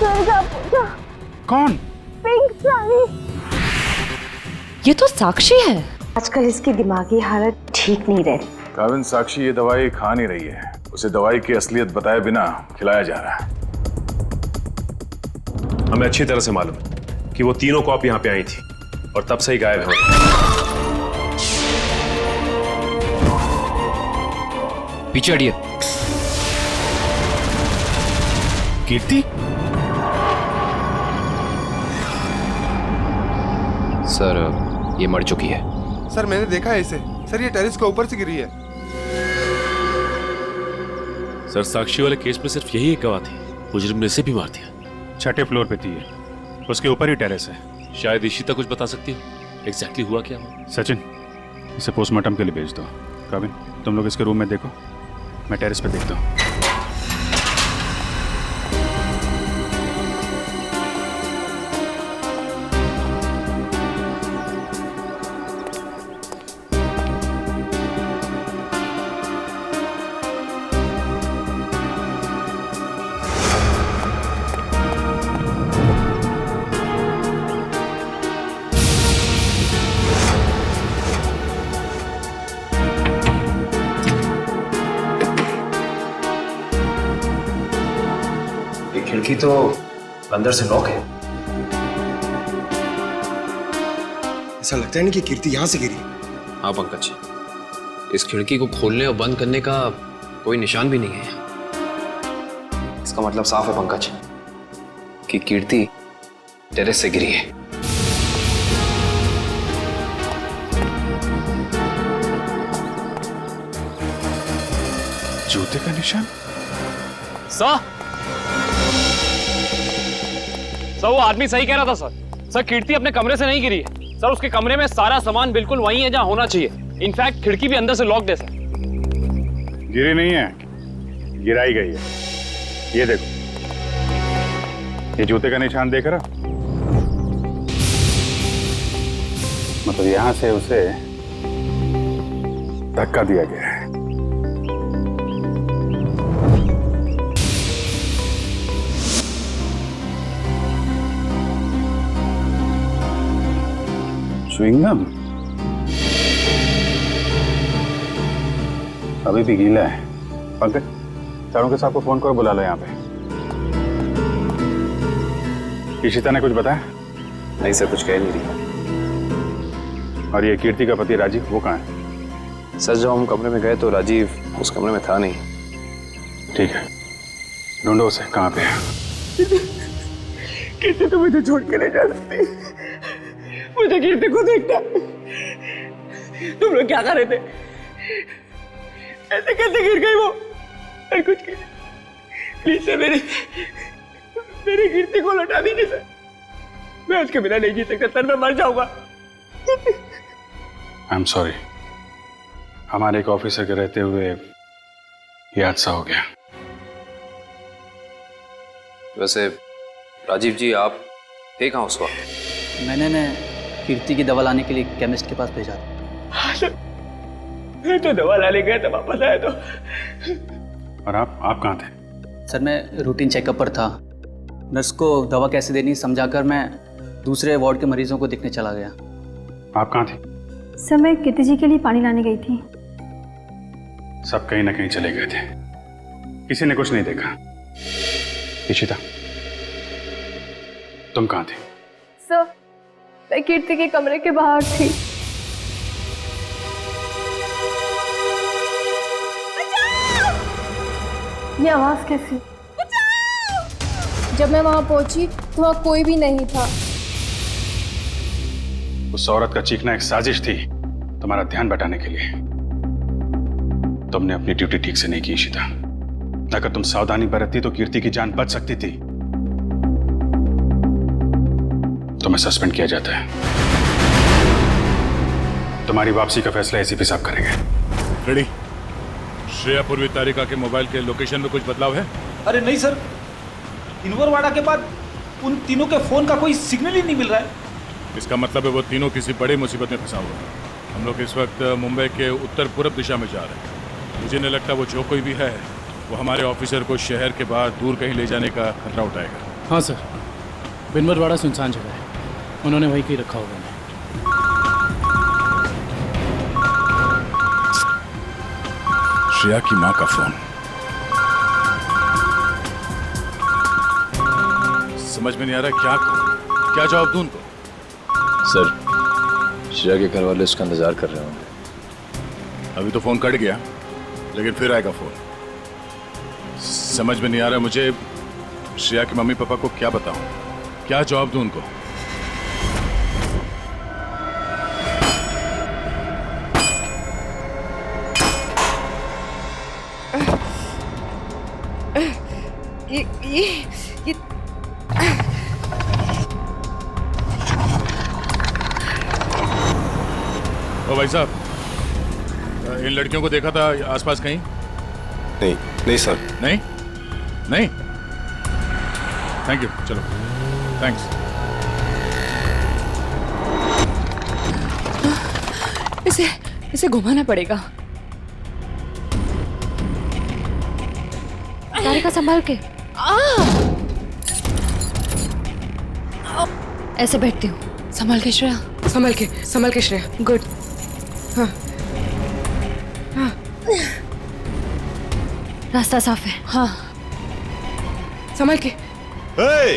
मैंने क्या पूछा? कौन? पिंक साड़ी। ये तो साक्षी है। आजकल इसकी दिमागी हालत ठीक नहीं रहती। काविन, साक्षी ये दवाई खा नहीं रही है। उसे दवाई की असलियत बताए बिना खिलाया जा रहा है। हमें अच्छी तरह से मालूम है कि वो तीनों कॉप यहाँ पे आई थी और तब से ही गायब है। पीछे हटिए। कीर्ति? सर ये मर चुकी है। सर मैंने देखा है इसे। सर ये टेरेस के ऊपर से गिरी है। सर साक्षी वाले केस में सिर्फ यही एक गवाह थी। मुजरिम ने इसे भी मार दिया। 6ठे फ्लोर पे थी ये। उसके ऊपर ही टेरेस है। शायद इशिता कुछ बता सकती हो एग्जैक्टली हुआ क्या। सचिन, इसे पोस्टमार्टम के लिए भेज दो। काविन, तुम लोग इसके रूम में देखो, मैं टेरेस पे देखता हूँ। खिड़की तो अंदर से लॉक है। ऐसा लगता है नहीं कि कीर्ति यहाँ से गिरी। हाँ पंकज, इस खिड़की को खोलने और बंद करने का कोई निशान भी नहीं है। इसका मतलब साफ है पंकज कि कीर्ति टेरेस से गिरी है। जूते का निशान? सर वो आदमी सही कह रहा था सर। सर कीर्ति अपने कमरे से नहीं गिरी है सर। उसके कमरे में सारा सामान बिल्कुल वही है जहां होना चाहिए। इनफैक्ट खिड़की भी अंदर से लॉक्ड है सर। गिरी नहीं है, गिराई गई है। ये देखो, ये जूते का निशान देख रहा? मतलब यहां से उसे धक्का दिया गया है। च्युइंगम अभी भी गीला है। पंकज, चारों के साथ को फोन करो, बुला लो यहाँ पे। इशिता ने कुछ बताया? नहीं सर, कुछ कह नहीं रही। और ये कीर्ति का पति राजीव, वो कहाँ है? सर जब हम कमरे में गए तो राजीव उस कमरे में था नहीं। ठीक है, ढूंढो उसे, कहाँ पे है? कीर्ति तो मुझे छोड़ के नहीं जा सकती। मुझे कीर्ति को देखना। तुम लोग क्या कर रहे थे? ऐसे कैसे गिर गई वो? और कुछ प्लीज सर, मेरी कीर्ति को लौटा दीजिए सर। मैं उसके बिना नहीं जी सकता सर, मैं मर जाऊंगा। आई एम सॉरी, हमारे एक ऑफिसर के रहते हुए ये हादसा हो गया। वैसे राजीव जी आप थे कहाँ उस वक्त? मैंने कीर्ति की दवा लाने के लिए केमिस्ट के पास भेजा था। हाँ सर, मैं तो दवा लाने गया था, वापस आया तो। और आप कहाँ थे? सर मैं रूटीन चेकअप पर था। नर्स को दवा कैसे देनी समझाकर मैं दूसरे वार्ड के मरीजों को देखने चला गया। आप कहाँ थे? सर मैं कीर्ति जी के लिए पानी लाने गई थी। सब कहीं ना कहीं चले गए थे, किसी ने कुछ नहीं देखा। इशिता, तुम कहाँ थे? सर मैं कीर्ति के कमरे के बाहर थी। ये आवाज कैसी? जब मैं वहां पहुंची तो वहां कोई भी नहीं था। उस औरत का चीखना एक साजिश थी, तुम्हारा ध्यान बटाने के लिए। तुमने अपनी ड्यूटी ठीक से नहीं की इशिता। अगर तुम सावधानी बरतती तो कीर्ति की जान बच सकती थी। तुम्हें सस्पेंड किया जाता है। तुम्हारी वापसी का फैसला एसीपी साहब करेंगे। रेडी? श्रेया पूर्वी तारिका के मोबाइल के लोकेशन में कुछ बदलाव है? अरे नहीं सर, इनवरवाड़ा के बाद उन तीनों के फोन का कोई सिग्नल ही नहीं मिल रहा है। इसका मतलब है वो तीनों किसी बड़ी मुसीबत में फंसा हुआ है। हम लोग इस वक्त मुंबई के उत्तर पूर्व दिशा में जा रहे हैं। मुझे नहीं लगता वो जो कोई भी है वो हमारे ऑफिसर को शहर के बाहर दूर कहीं ले जाने का खतरा उठाएगा। हाँ सर, बिनवरवाड़ा सुनसान जगह है, उन्होंने वहीं कहीं रखा होगा। श्रेया की माँ का फोन। समझ में नहीं आ रहा क्या करूं, क्या जवाब दूं उनको? सर, श्रेया के घर वाले उसका इंतजार कर रहे होंगे। अभी तो फोन कट गया, लेकिन फिर आएगा फोन। समझ में नहीं आ रहा मुझे श्रेया के मम्मी पापा को क्या बताऊं, क्या जवाब दूं उनको? ये ओ भाई साहब, इन लड़कियों को देखा था आसपास कहीं? नहीं नहीं सर। नहीं नहीं, थैंक यू, चलो थैंक्स। इसे घुमाना पड़ेगा। तारिका संभाल के। ऐसे बैठती हूँ। संभाल के श्रेया, संभाल के श्रेया। गुड। हाँ हाँ, रास्ता साफ है। हाँ, संभाल के। Hey!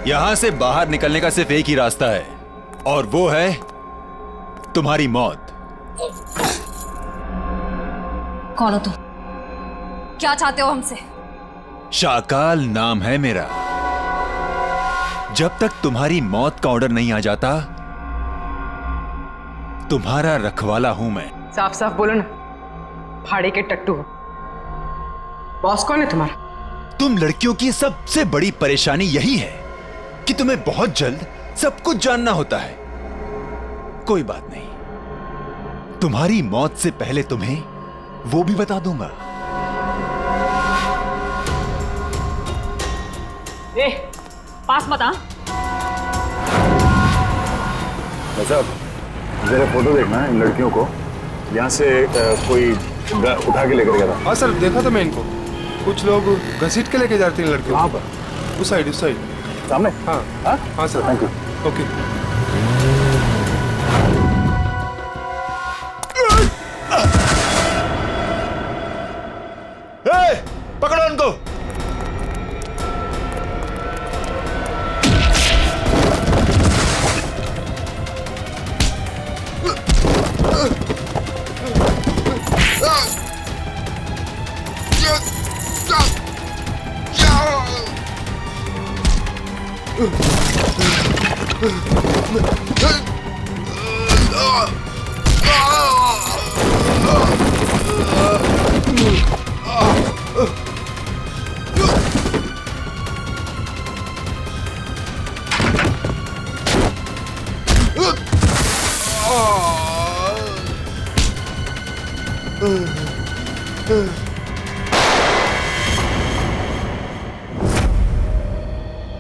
यहां से बाहर निकलने का सिर्फ एक ही रास्ता है, और वो है तुम्हारी मौत। कौन हो तुम? क्या चाहते हो हमसे? शाकाल नाम है मेरा। जब तक तुम्हारी मौत का ऑर्डर नहीं आ जाता, तुम्हारा रखवाला हूं मैं। साफ साफ बोलो ना, भाड़े के टट्टू हो। बॉस कौन है तुम्हारा? तुम लड़कियों की सबसे बड़ी परेशानी यही है कि तुम्हें बहुत जल्द सब कुछ जानना होता है। कोई बात नहीं, तुम्हारी मौत से पहले तुम्हें वो भी बता दूंगा। ए, पास मत आ। साहब, जरा फोटो देखना है इन लड़कियों को। यहाँ से कोई उठा के लेकर गया था। हाँ सर, देखा था मैं इनको। कुछ लोग घसीट के लेके जाते हैं लड़कियों। कहाँ पर? उस साइड सामने। हाँ हाँ सर, थैंक यू। ओके। पकड़ो उनको।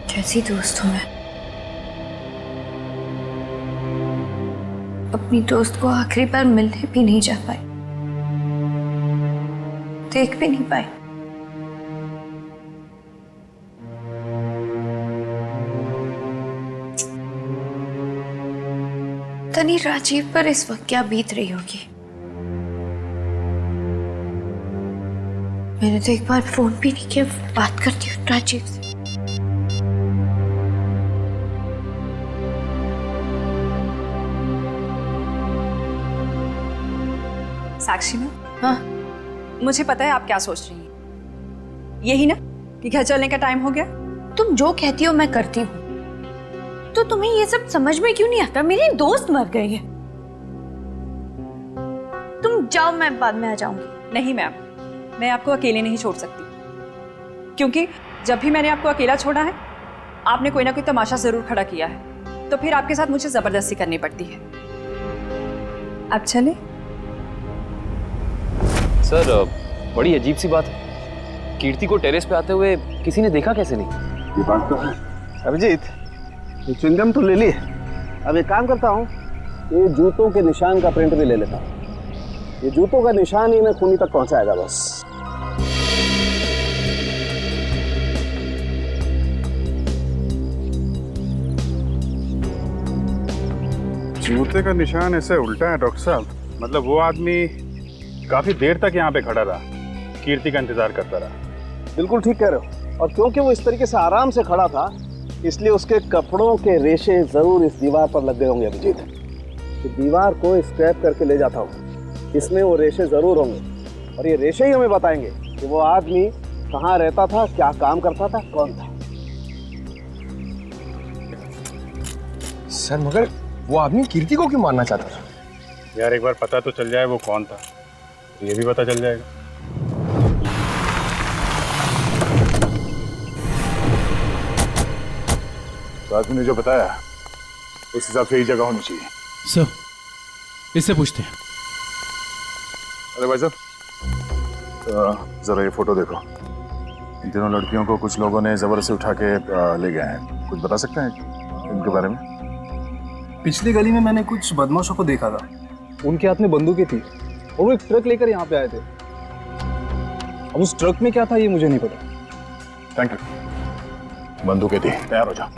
कैसी दोस्त हूँ मैं? अपनी दोस्त को आखिरी बार मिलने भी नहीं जा पाई, देख भी नहीं पाई। तनी राजीव पर इस वक्त क्या बीत रही होगी। मैंने तो एक बार फोन भी नहीं किया। बात करती हूँ राजीव से। साक्षी में? हाँ, मुझे पता है आप क्या सोच रही हैं। यही ना कि घर चलने का टाइम हो गया। तुम जो कहती हो मैं करती हूँ, तो तुम्हें ये सब समझ में क्यों नहीं आता? मेरी दोस्त मर गई है। तुम जाओ, मैं बाद में आ जाऊंगी। नहीं मैम, मैं आपको अकेले नहीं छोड़ सकती, क्योंकि जब भी मैंने आपको अकेला छोड़ा है आपने कोई ना कोई तमाशा जरूर खड़ा किया है, तो फिर आपके साथ मुझे जबरदस्ती करनी पड़ती है। अब चले। सर बड़ी अजीब सी बात है, कीर्ति को टेरेस पे आते हुए किसी ने देखा कैसे नहीं? ये बात तो है। अभिजीत, ये च्युइंगम तो ले ली, अब एक काम करता हूँ, ये जूतों के निशान का प्रिंट भी ले लेता हूँ। ये जूतों का निशान ही मैं खूनी तक पहुंचाएगा बस। जूते का निशान ऐसे उल्टा है डॉक्टर साहब, मतलब वो आदमी काफी देर तक यहाँ पे खड़ा रहा, कीर्ति का इंतजार करता रहा। बिल्कुल ठीक कह रहे हो, और क्योंकि वो इस तरीके से आराम से खड़ा था, इसलिए उसके कपड़ों के रेशे जरूर इस दीवार पर लग गए होंगे अभिजीत। तो दीवार को स्क्रैप करके ले जाता हूँ, इसमें वो रेशे जरूर होंगे, और ये रेशे ही हमें बताएंगे कि वो आदमी कहाँ रहता था, क्या काम करता था, कौन था। सर मगर वो आदमी कीर्ति को क्यों मारना चाहता था? यार एक बार पता तो चल जाए वो कौन था, तो ये भी पता चल जाएगा। तो आदमी ने जो बताया उस हिसाब से ही जगह होनी चाहिए। सर, इससे पूछते हैं। अरे भाई साहब, जरा ये फोटो देखो। इन तीनों लड़कियों को कुछ लोगों ने जबरदस्ती उठा के ले गए हैं। कुछ बता सकते हैं इनके बारे में? पिछली गली में मैंने कुछ बदमाशों को देखा था, उनके हाथ में बंदूकें थी और वो एक ट्रक लेकर यहाँ पे आए थे। अब उस ट्रक में क्या था ये मुझे नहीं पता। Thank you. बंदूकें थी, तैयार हो जाओ।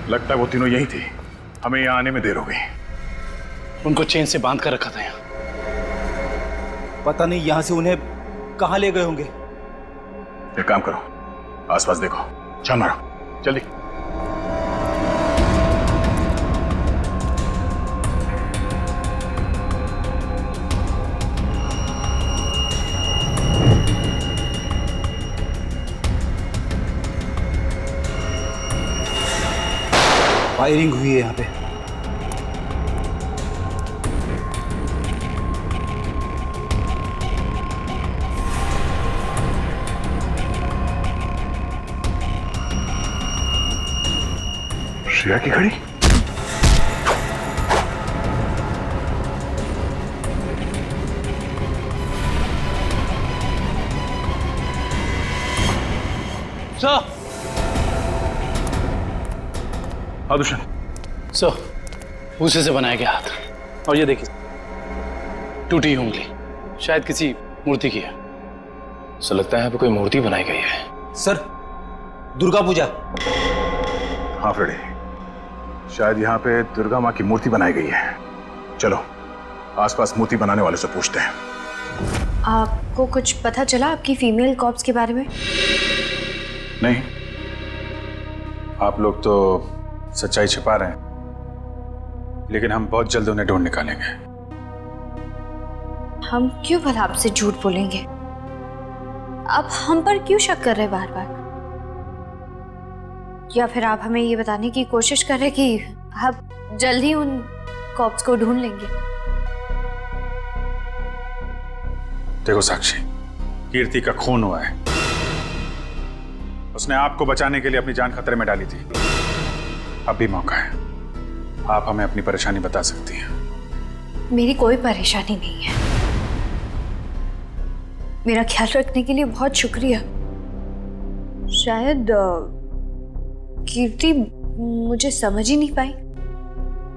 लगता है वो तीनों यही थे, हमें यहाँ आने में देर हो गई। उनको चेन से बांध कर रखा था यहाँ, पता नहीं यहाँ से उन्हें कहाँ ले गए होंगे। एक काम करो, आसपास देखो, छान मारो जल्दी। फायरिंग हुई है यहाँ पे। श्रेया की घड़ी? सर, दुष्यंत। सर, भूसे से बनाया गया हाथ, और ये देखिए टूटी उंगली, शायद किसी मूर्ति की है। सो लगता है यहाँ पे कोई मूर्ति बनाई गई है। सर, दुर्गा पूजा। हाँ फ्रेडी, शायद यहाँ पे दुर्गा माँ की मूर्ति बनाई गई है। चलो आसपास मूर्ति बनाने वाले से पूछते हैं। आपको कुछ पता चला आपकी फीमेल कॉप्स के बारे में? नहीं, आप लोग तो सच्चाई छिपा रहे हैं, लेकिन हम बहुत जल्द उन्हें ढूंढ निकालेंगे। हम क्यों भला आपसे झूठ बोलेंगे? आप हम पर क्यों शक कर रहे बार बार? या फिर आप हमें ये बताने की कोशिश कर रहे कि आप जल्द ही उन कॉप्स को ढूंढ लेंगे? देखो साक्षी, कीर्ति का खून हुआ है, उसने आपको बचाने के लिए अपनी जान खतरे में डाली थी। अब भी मौका है, आप हमें अपनी परेशानी बता सकती हैं। मेरी कोई परेशानी नहीं है। मेरा ख्याल रखने के लिए बहुत शुक्रिया। शायद कीर्ति मुझे समझ ही नहीं पाई।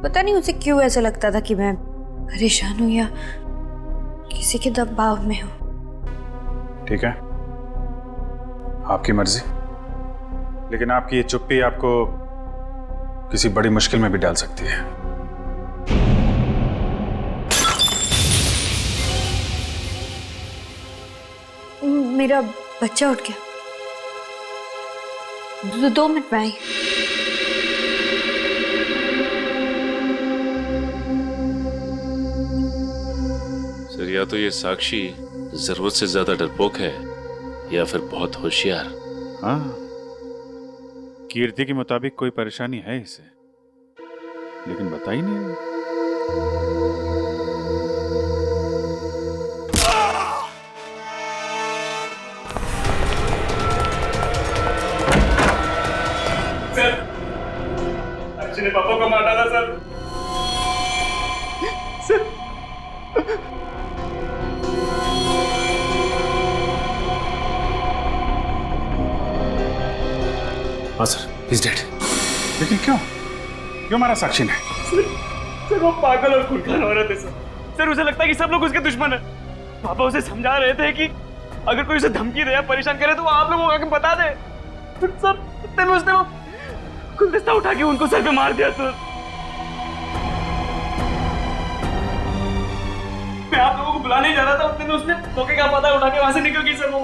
पता नहीं उसे क्यों ऐसा लगता था कि मैं परेशान हूं या किसी के दबाव में हूं। ठीक है, आपकी मर्जी, लेकिन आपकी ये चुप्पी आपको किसी बड़ी मुश्किल में भी डाल सकती है। मेरा बच्चा उठ गया। 2 मिनट में आई। सर, या तो ये साक्षी जरूरत से ज्यादा डरपोक है या फिर बहुत होशियार। हाँ, कीर्ति के मुताबिक कोई परेशानी है इसे, लेकिन बता ही नहीं। ने पापा को मार डाला सर। सर हाँ सर, he's dead। लेकिन क्यों मारा साक्षी ने? सर वो पागल और खूंखार औरत है सर। उसे लगता है कि सब लोग उसके दुश्मन है। पापा उसे समझा रहे थे कि अगर कोई उसे धमकी दे या परेशान करे तो वो आप लोगों को आके बता दे। सर इतने में उसने वो गुलदस्ता उठा के उनको सर पे मार दिया सर। मैं आप लोगों को बुलाने जा रहा था, उतने में उसने मौके का पता उठा के वहां से निकल गई सर। वो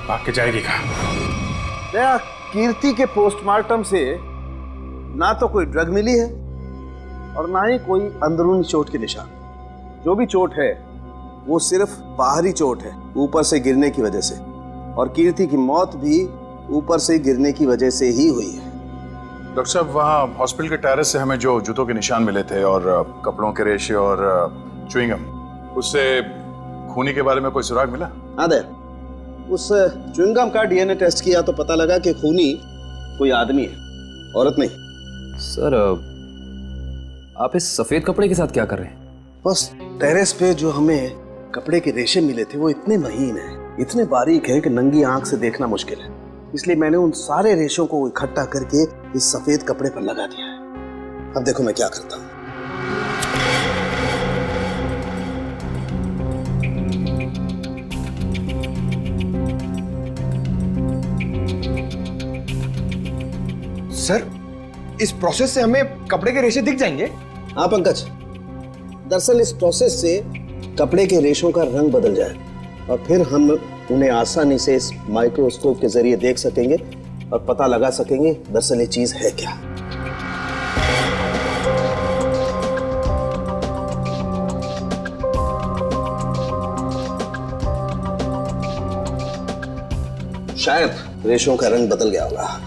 भाग के जाएगी कहाँ? कीर्ति के पोस्टमार्टम से ना तो कोई ड्रग मिली है और ना ही कोई अंदरूनी चोट के निशान। जो भी चोट है वो सिर्फ बाहरी चोट है, ऊपर से गिरने की वजह से। और कीर्ति की मौत भी ऊपर से गिरने की वजह से ही हुई है। डॉक्टर साहब, वहाँ हॉस्पिटल के टेरेस से हमें जो जूतों के निशान मिले थे और कपड़ों के रेशे और च्युइंगम, उससे खूनी के बारे में कोई सुराग मिला? हाँ दे, उस च्युइंगम का डीएनए टेस्ट किया तो पता लगा कि खूनी कोई आदमी है, औरत नहीं। सर, आप इस सफेद कपड़े के साथ क्या कर रहे हैं? बस टेरेस पे जो हमें कपड़े के रेशे मिले थे वो इतने महीन हैं, इतने बारीक हैं कि नंगी आंख से देखना मुश्किल है। इसलिए मैंने उन सारे रेशों को इकट्ठा करके इस सफेद कपड़े पर लगा दिया है। अब देखो मैं क्या करता हूँ। सर, इस प्रोसेस से हमें कपड़े के रेशे दिख जाएंगे? हाँ पंकज, दरअसल इस प्रोसेस से कपड़े के रेशों का रंग बदल जाए और फिर हम उन्हें आसानी से इस माइक्रोस्कोप के जरिए देख सकेंगे और पता लगा सकेंगे दरअसल ये चीज है क्या। शायद रेशों का रंग बदल गया होगा।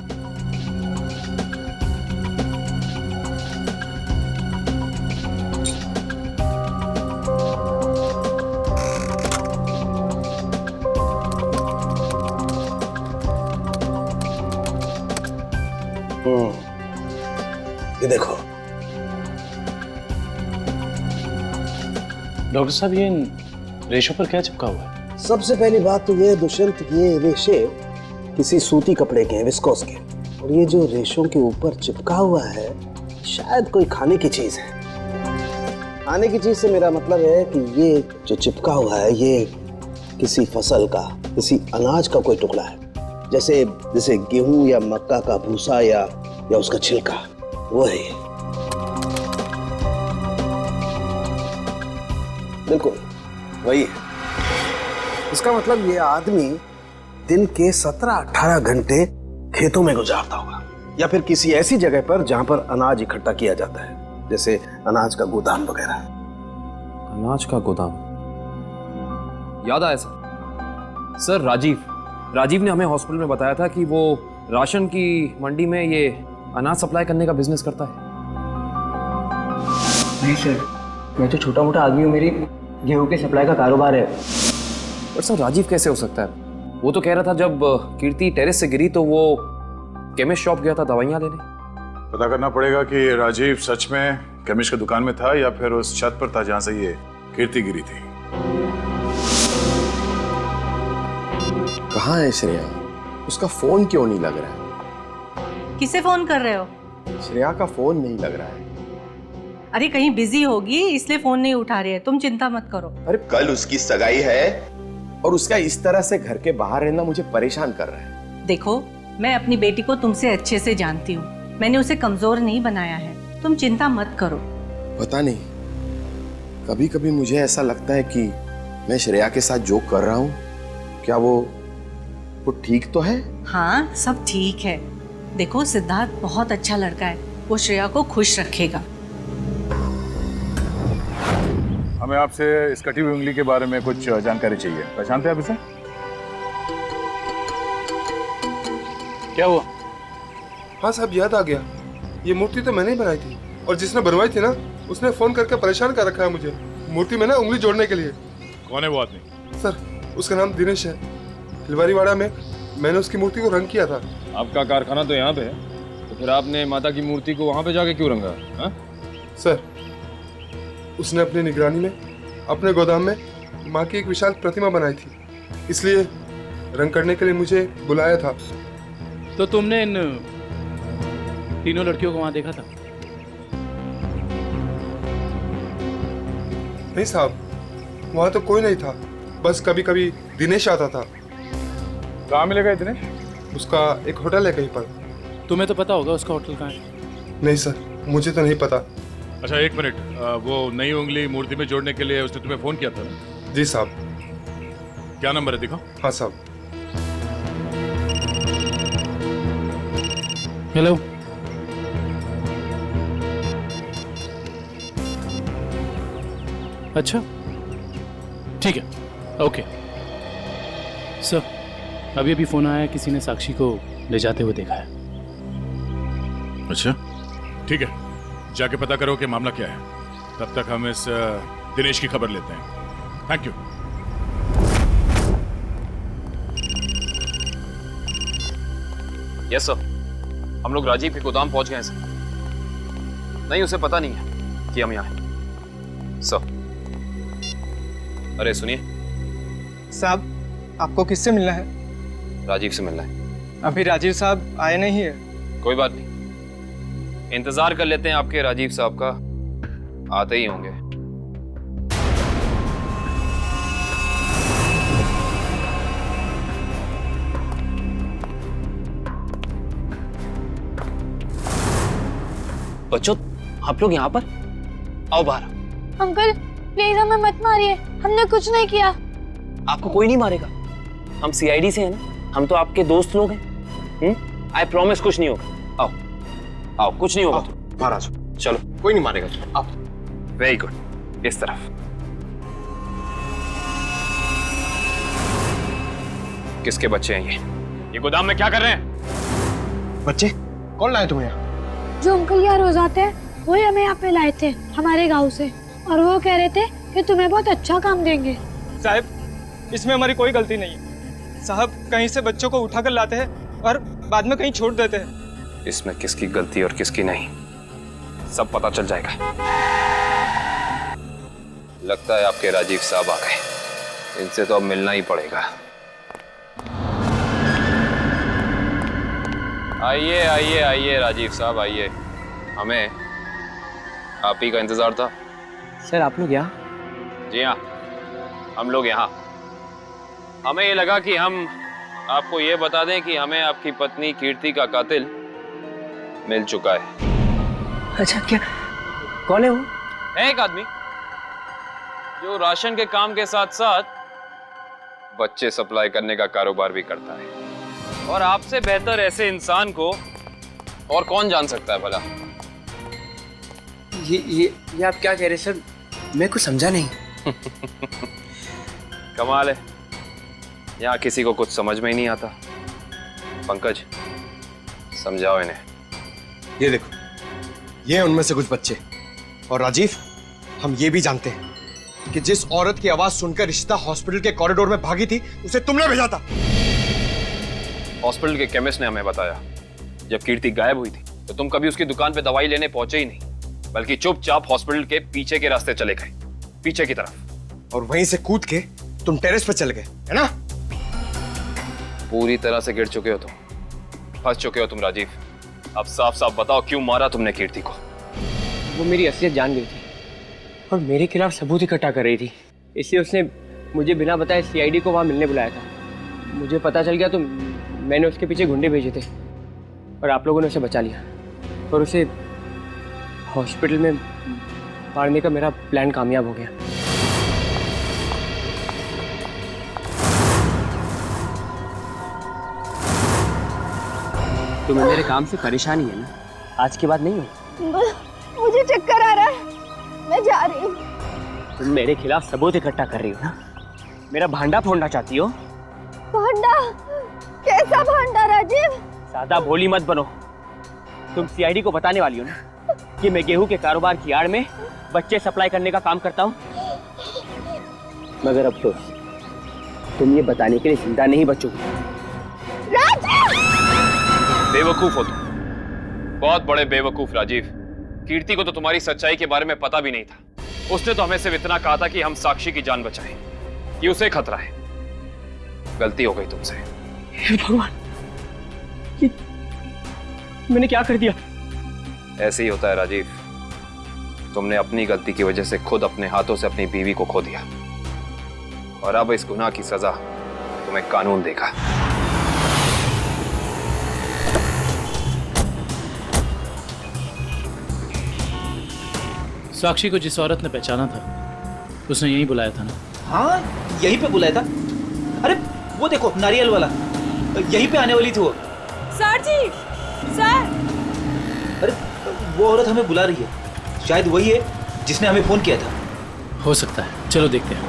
ये देखो डॉक्टर साहब, ये रेशों पर क्या चिपका हुआ है? सबसे पहली बात तो ये दुष्यंत, ये रेशे किसी सूती कपड़े के हैं, विस्कोस के। और ये जो रेशों के ऊपर चिपका हुआ है शायद कोई खाने की चीज है। खाने की चीज से मेरा मतलब है कि ये जो चिपका हुआ है ये किसी फसल का, किसी अनाज का कोई टुकड़ा है, जैसे गेहूं या मक्का का भूसा या उसका छिलका, वो है ये। बिल्कुल वही है। इसका मतलब ये आदमी दिन के 17-18 घंटे खेतों में गुजारता होगा या फिर किसी ऐसी जगह पर जहां पर अनाज इकट्ठा किया जाता है, जैसे अनाज का गोदाम वगैरह। अनाज का गोदाम, याद आया सर, राजीव ने हमें हॉस्पिटल में बताया था कि वो राशन की मंडी में ये अनाज सप्लाई करने का बिजनेस करता है। नहीं सर, मैं तो छोटा मोटा आदमी हूँ, मेरी गेहूं के सप्लाई का कारोबार है। पर सर, राजीव कैसे हो सकता है? वो तो कह रहा था जब कीर्ति टेरेस से गिरी तो वो केमिस्ट शॉप गया था दवाइयाँ लेने। पता करना पड़ेगा कि राजीव सच में केमिस्ट की दुकान में था या फिर उस छत पर था जहां से ये कीर्ति गिरी थी। कहाँ है श्रेया? उसका फोन क्यों नहीं लग रहा है? किसे फोन कर रहे हो? श्रेया का फोन नहीं लग रहा है। अरे कहीं बिजी होगी इसलिए फोन नहीं उठा रही है, तुम चिंता मत करो। अरे कल उसकी सगाई है और उसका इस तरह से घर के बाहर रहना मुझे परेशान कर रहा है। देखो, मैं अपनी बेटी को तुमसे अच्छे से जानती हूँ, मैंने उसे कमजोर नहीं बनाया है, तुम चिंता मत करो। पता नहीं, कभी कभी मुझे ऐसा लगता है कि मैं श्रेया के साथ जो कर रहा हूँ, क्या वो ठीक तो है? हाँ, सब ठीक है। देखो, सिद्धार्थ बहुत अच्छा लड़का है, वो श्रेया को खुश रखेगा। हमें आपसे इस कटी हुई उंगली के बारे में कुछ जानकारी चाहिए। पहचानते हैं आप इसे? क्या हुआ? हाँ साहब, याद आ गया। ये मूर्ति तो मैंने ही बनाई थी, और जिसने बनवाई थी ना, उसने फोन करके परेशान कर रखा है मुझे मूर्ति में ना उंगली जोड़ने के लिए। कौन है वो आदमी? सर, उसका नाम दिनेश है। फुलवारीवाड़ा में मैंने उसकी मूर्ति को रंग किया था। आपका कारखाना तो यहाँ पे है, तो फिर आपने माता की मूर्ति को वहाँ पे जाके क्यों रंगा? हाँ? सर, उसने अपनी निगरानी में अपने गोदाम में माँ की एक विशाल प्रतिमा बनाई थी, इसलिए रंग करने के लिए मुझे बुलाया था। तो तुमने इन तीनों लड़कियों को वहां देखा था? नहीं साहब, वहां तो कोई नहीं था, बस कभी कभी दिनेश आता था। कहाँ मिलेगा दिनेश? उसका एक होटल है कहीं पर। तुम्हें तो पता होगा उसका होटल कहाँ है? नहीं सर, मुझे तो नहीं पता। अच्छा एक मिनट, वो नई उंगली मूर्ति में जोड़ने के लिए उसने तुम्हें फोन किया था ना? जी साहब। क्या नंबर है, दिखाओ। हाँ साहब। हेलो, अच्छा ठीक है, ओके सर। अभी अभी फोन आया, किसी ने साक्षी को ले जाते हुए देखा है। अच्छा ठीक है, जाके पता करो कि मामला क्या है। तब तक हम इस दिनेश की खबर लेते हैं। Thank you. यस सर, हम लोग राजीव के गोदाम पहुंच गए हैं सर। नहीं, उसे पता नहीं है कि हम यहाँ हैं सर। अरे सुनिए साहब, आपको किससे मिलना है? राजीव से मिलना है। अभी राजीव साहब आए नहीं है। कोई बात नहीं, इंतजार कर लेते हैं आपके राजीव साहब का, आते ही होंगे। बच्चों, आप लोग यहाँ पर आओ, बाहर। अंकल प्लीज हमें मत मारिए, हमने कुछ नहीं किया। आपको कोई नहीं मारेगा, हम सीआईडी से हैं ना, हम तो आपके दोस्त लोग हैं। आई प्रॉमिस कुछ नहीं होगा। आओ आओ, कुछ नहीं होगा। बाहर आ जाओ, चलो, कोई नहीं मारेगा। आप वेरी गुड, इस तरफ। किसके बच्चे हैं ये गोदाम में क्या कर रहे हैं? बच्चे कौन लाए तुम्हें यहाँ? जो अंकल यहाँ रोज आते हैं, वही हमें यहाँ पे लाए थे हमारे गांव से, और वो कह रहे थे कि तुम्हें बहुत अच्छा काम देंगे। साहब, इसमें हमारी कोई गलती नहीं है। साहब, कहीं से बच्चों को उठाकर लाते हैं और बाद में कहीं छोड़ देते हैं। इसमें किसकी गलती और किसकी नहीं, सब पता चल जाएगा। लगता है आपके राजीव साहब आ गए, इनसे तो अब मिलना ही पड़ेगा। आइए आइए आइए राजीव साहब, आइए। हमें आप ही का इंतजार था। सर, आप लोग यहाँ? जी हाँ, हम लोग यहाँ। हमें ये लगा कि हम आपको ये बता दें कि हमें आपकी पत्नी कीर्ति का कातिल मिल चुका है। अच्छा, क्या कौन है वो? है एक आदमी जो राशन के काम के साथ साथ बच्चे सप्लाई करने का कारोबार भी करता है, और आपसे बेहतर ऐसे इंसान को और कौन जान सकता है भला? ये आप क्या कह रहे हैं सर? मैं कुछ समझा नहीं। कमाल है, यहाँ किसी को कुछ समझ में ही नहीं आता। पंकज, समझाओ इन्हें। ये देखो, ये हैं उनमें से कुछ बच्चे। और राजीव, हम ये भी जानते हैं कि जिस औरत की आवाज सुनकर रिश्ता हॉस्पिटल के कॉरिडोर में भागी थी, उसे तुमने भेजा था। हॉस्पिटल के केमिस्ट ने हमें बताया, जब कीर्ति गायब हुई थी तो तुम कभी उसकी दुकान पे दवाई लेने पहुंचे ही नहीं, बल्कि चुपचाप हॉस्पिटल के पीछे के रास्ते चले गए, पीछे की तरफ। और वहीं से कूद के तुम टेरेस पर चले गए, है ना? पूरी तरह से गिर चुके हो तुम, फंस चुके हो तुम राजीव। अब साफ साफ बताओ, क्यों मारा तुमने कीर्ति को? वो मेरी असलियत जान गई थी और मेरे खिलाफ सबूत इकट्ठा कर रही थी, इसलिए उसने मुझे बिना बताए सीआईडी को वहाँ मिलने बुलाया था। मुझे पता चल गया तो मैंने उसके पीछे गुंडे भेजे थे और आप लोगों ने उसे बचा लिया और उसे हॉस्पिटल में मारने का मेरा प्लान कामयाब हो गया। तुम्हें मेरे काम से परेशानी है ना? आज के बाद नहीं हो? मुझे चक्कर आ रहा है, मैं जा रही हूँ। तुम मेरे खिलाफ सबूत इकट्ठा कर रही हो ना? मेरा भांडा फोड़ना चाहती हो? भांडा? कैसा भांडा राजीव? ज्यादा भोली मत बनो। तुम सीआईडी को बताने वाली हो ना कि मैं गेहूं के कारोबार की आड़ में बच्चे सप्लाई करने का काम करता हूँ? मगर अफसोस, तुम ये बताने के लिए जिंदा नहीं बचोगे। बेवकूफ हो तुम, बहुत बड़े बेवकूफ राजीव। कीर्ति को तो तुम्हारी सच्चाई के बारे में पता भी नहीं था। उसने तो हमें सिर्फ इतना कहा था कि हम साक्षी की जान बचाएं, कि उसे खतरा है। गलती हो गई तुमसे। हे भगवान, ये मैंने क्या कर दिया? ऐसे ही होता है राजीव। तुमने अपनी गलती की वजह से खुद अपने हाथों से अपनी बीवी को खो दिया और अब इस गुनाह की सजा तुम्हें कानून देगा। साक्षी को जिस औरत ने पहचाना था उसने यहीं बुलाया था ना? हाँ, यहीं पे बुलाया था। अरे वो देखो, नारियल वाला, यहीं पे आने वाली थी वो। सर जी, सर। अरे वो औरत हमें बुला रही है, शायद वही है जिसने हमें फोन किया था। हो सकता है, चलो देखते हैं।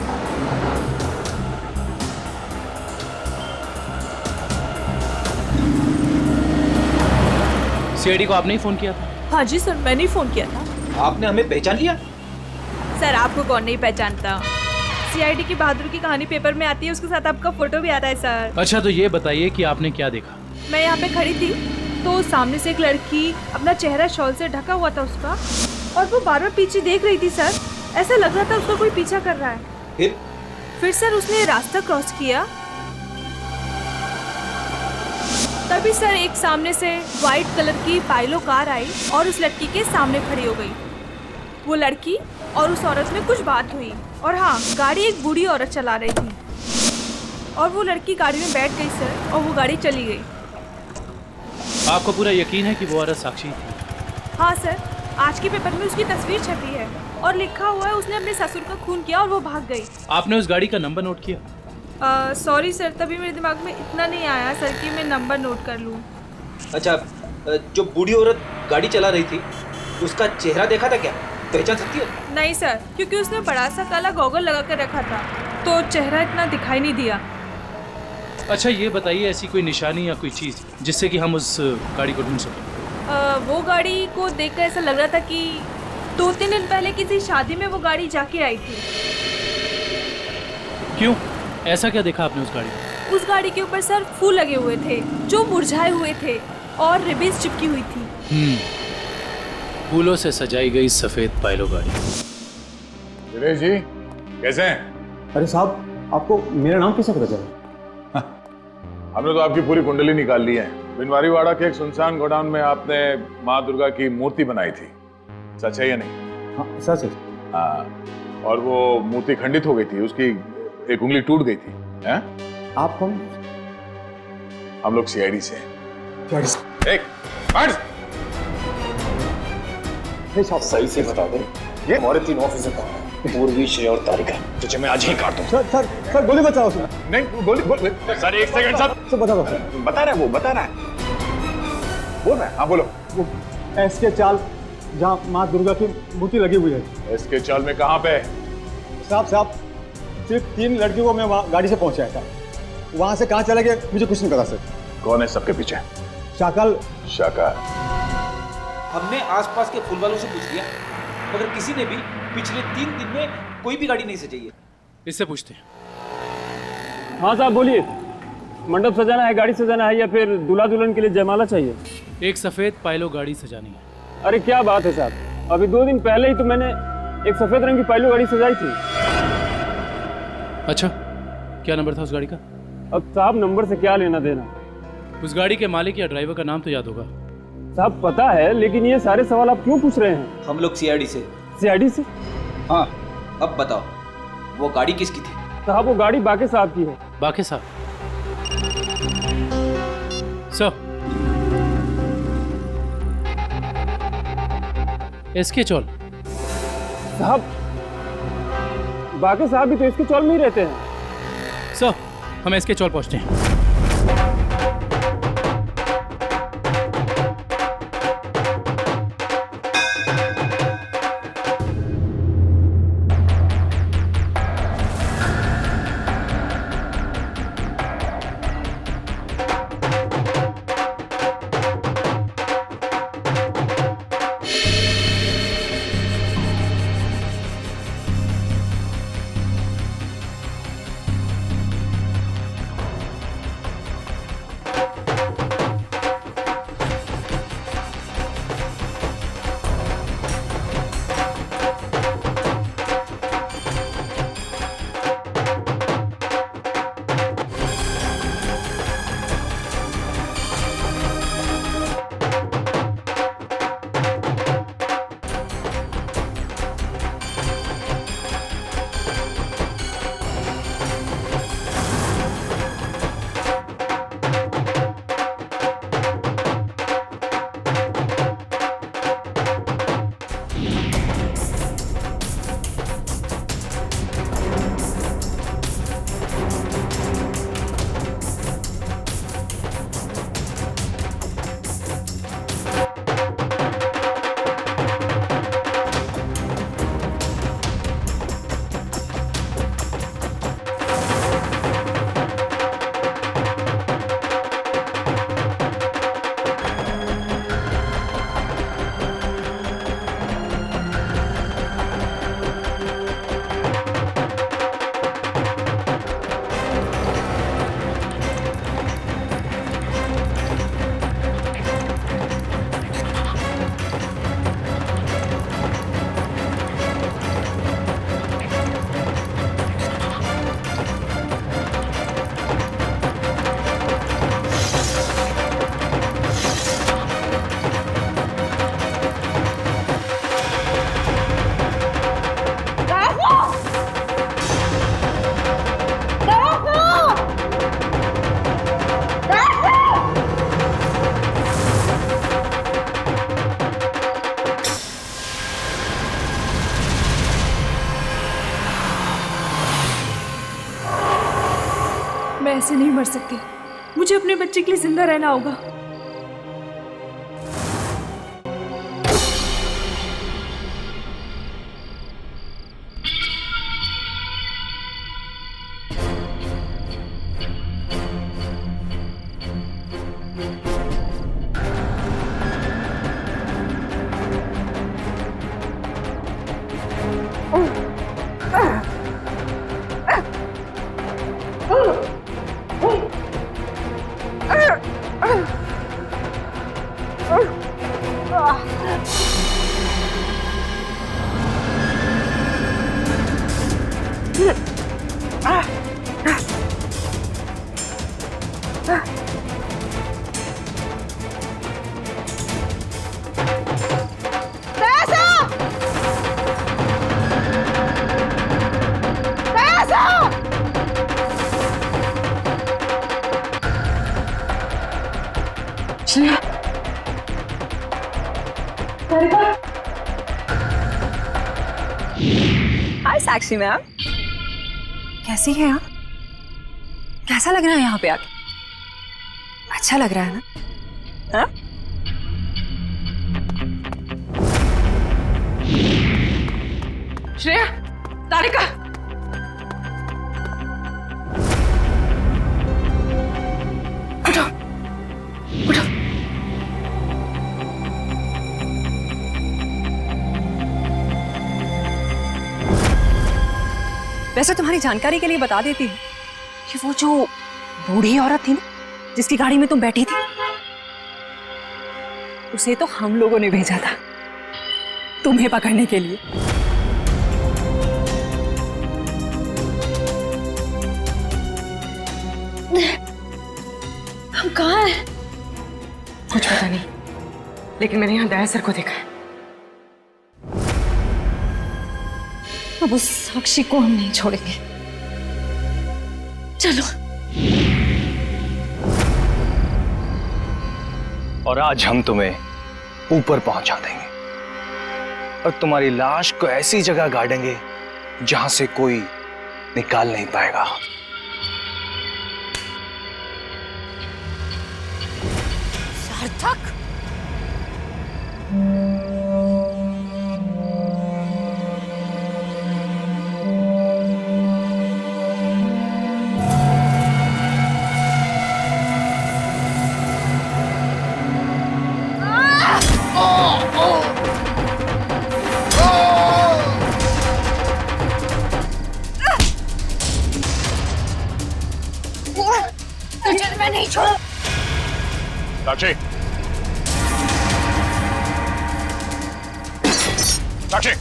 सीआईडी को आपने ही फोन किया था? हाँ जी सर, मैंने ही फोन किया था। आपने हमें पहचान लिया? सर आपको कौन नहीं पहचानता? सीआईडी की बहादुर की कहानी पेपर में आती है, उसके साथ आपका फोटो भी आता है सर। अच्छा, तो ये बताइए कि आपने क्या देखा? मैं यहाँ पे खड़ी थी तो सामने से एक लड़की, अपना चेहरा शॉल से ढका हुआ था उसका, और वो बार बार पीछे देख रही थी सर। ऐसा लग रहा था उसको कोई पीछा कर रहा है। फिर सर उसने रास्ता क्रॉस किया, तभी सर एक सामने से व्हाइट कलर की पाइलो कार आई और उस लड़की के सामने खड़ी हो गई। वो लड़की और उस औरत में कुछ बात हुई और हाँ, गाड़ी एक बूढ़ी औरत चला रही थी और वो लड़की गाड़ी में बैठ गई सर और वो गाड़ी चली गई। आपको पूरा यकीन है कि वो औरत साक्षी थी? हाँ सर, आज के पेपर में उसकी तस्वीर छपी है और लिखा हुआ है उसने अपने ससुर का खून किया और वो भाग गई। आपने उस गाड़ी का नंबर नोट किया? सॉरी सर, तभी मेरे दिमाग में इतना नहीं आया सर कि मैं नंबर नोट कर लूँ। अच्छा, जो बूढ़ी औरत गाड़ी चला रही थी उसका चेहरा देखा था क्या? पहचान सकती हो? नहीं सर, क्योंकि उसने बड़ा सा काला गॉगल लगा कर रखा था तो चेहरा इतना दिखाई नहीं दिया। अच्छा, ये बताइए ऐसी कोई निशानी या कोई चीज़ जिससे कि हम उस गाड़ी को ढूंढ सकें? वो गाड़ी को देखकर ऐसा लग रहा था कि 2-3 दिन पहले किसी शादी में वो गाड़ी जाके आई थी। क्यों? ऐसा क्या देखा आपने उस गाड़ी में? उस गाड़ी के ऊपर सर फूल लगे हुए थे जो मुरझाए हुए थे और रिबन्स चिपकी हुई थी। फूलों से सजाई गई सफेद पाइलो गाड़ी। दिनेश जी, कैसे हैं? अरे साहब, आपको मेरा नाम कैसे पता चला? हमने तो आपकी पूरी कुंडली निकाल ली है। बिनवारीवाड़ा के एक सुनसान गोडाउन में आपने माँ दुर्गा की मूर्ति बनाई थी, सच है या नहीं? हाँ सच है। हाँ, और वो मूर्ति खंडित हो गई थी, उसकी एक उंगली टूट गई थी। हैं? आप कौन? हम लोग सीआईडी से हैं। एक साहब सही से बता दो, ये हमारे 3 ऑफिसर कहाँ हैं? पूर्वी, श्रेया और तारिका। तुझे मैं आज ही काट दूं। सर गोली बचाओ सर। नहीं, गोली सर, एक सेकंड सर बता दो। बता रहा है, वो बता रहा है, बोल रहा है। हाँ बोलो। वो एसके चाल जहाँ माँ दुर्गा की मूर्ति लगी हुई है। एसके चाल में कहाँ पे? साहब सिर्फ 3 लड़कियों को मैं वहाँ गाड़ी से पहुँचाया था, वहाँ से कहाँ चला गया मुझे कुछ नहीं पता सर। कौन है सबके पीछे? शाकल। हमने आसपास के फूल वालों से पूछ लिया, मगर किसी ने भी पिछले 3 दिन में कोई भी गाड़ी नहीं सजाई है। इससे पूछते हैं। हाँ साहब बोलिए, मंडप सजाना है, गाड़ी सजाना है या फिर दूल्हा दुल्हन के लिए जयमाला चाहिए? एक सफेद पाइलो गाड़ी सजानी है। अरे क्या बात है साहब, अभी 2 दिन पहले ही तो मैंने एक सफेद रंग की पाइलो गाड़ी सजाई थी। अच्छा, क्या नंबर था उस गाड़ी का? अब साहब नंबर से क्या लेना देना? उस गाड़ी के मालिक या ड्राइवर का नाम तो याद होगा? साहब पता है, लेकिन ये सारे सवाल आप क्यों पूछ रहे हैं? हम लोग सीआईडी से। सीआईडी से? हाँ, अब बताओ वो गाड़ी किसकी थी? साहब वो गाड़ी बाके साहब की है। बाके साहब? सर इसके चौल साहब, बाकी साहब भी तो इसके चौल में ही रहते हैं। सर हम इसके चौल पहुंचते हैं। मैं ऐसे नहीं मर सकती, मुझे अपने बच्चे के लिए जिंदा रहना होगा। हाय साक्षी मैम, कैसी हैं आप? कैसा लग रहा है यहाँ पे आके? अच्छा लग रहा है ना? हाँ? श्रेया, तारिका, उठो, उठो। वैसे तुम्हारी जानकारी के लिए बता देती हूँ कि वो जो बूढ़ी औरत थी ना, जिसकी गाड़ी में तुम बैठी थी, उसे तो हम लोगों ने भेजा था तुम्हें पकड़ने के लिए। हम कहाँ हैं? कुछ पता नहीं, लेकिन मैंने यहाँ दया सर को देखा है। अब उस साक्षी को हम नहीं छोड़ेंगे। चलो। और आज हम तुम्हें ऊपर पहुंचा देंगे और तुम्हारी लाश को ऐसी जगह गाड़ेंगे जहां से कोई निकाल नहीं पाएगा। सार्थक, तुझे मैं नहीं छोड़। साक्षी, साक्षी,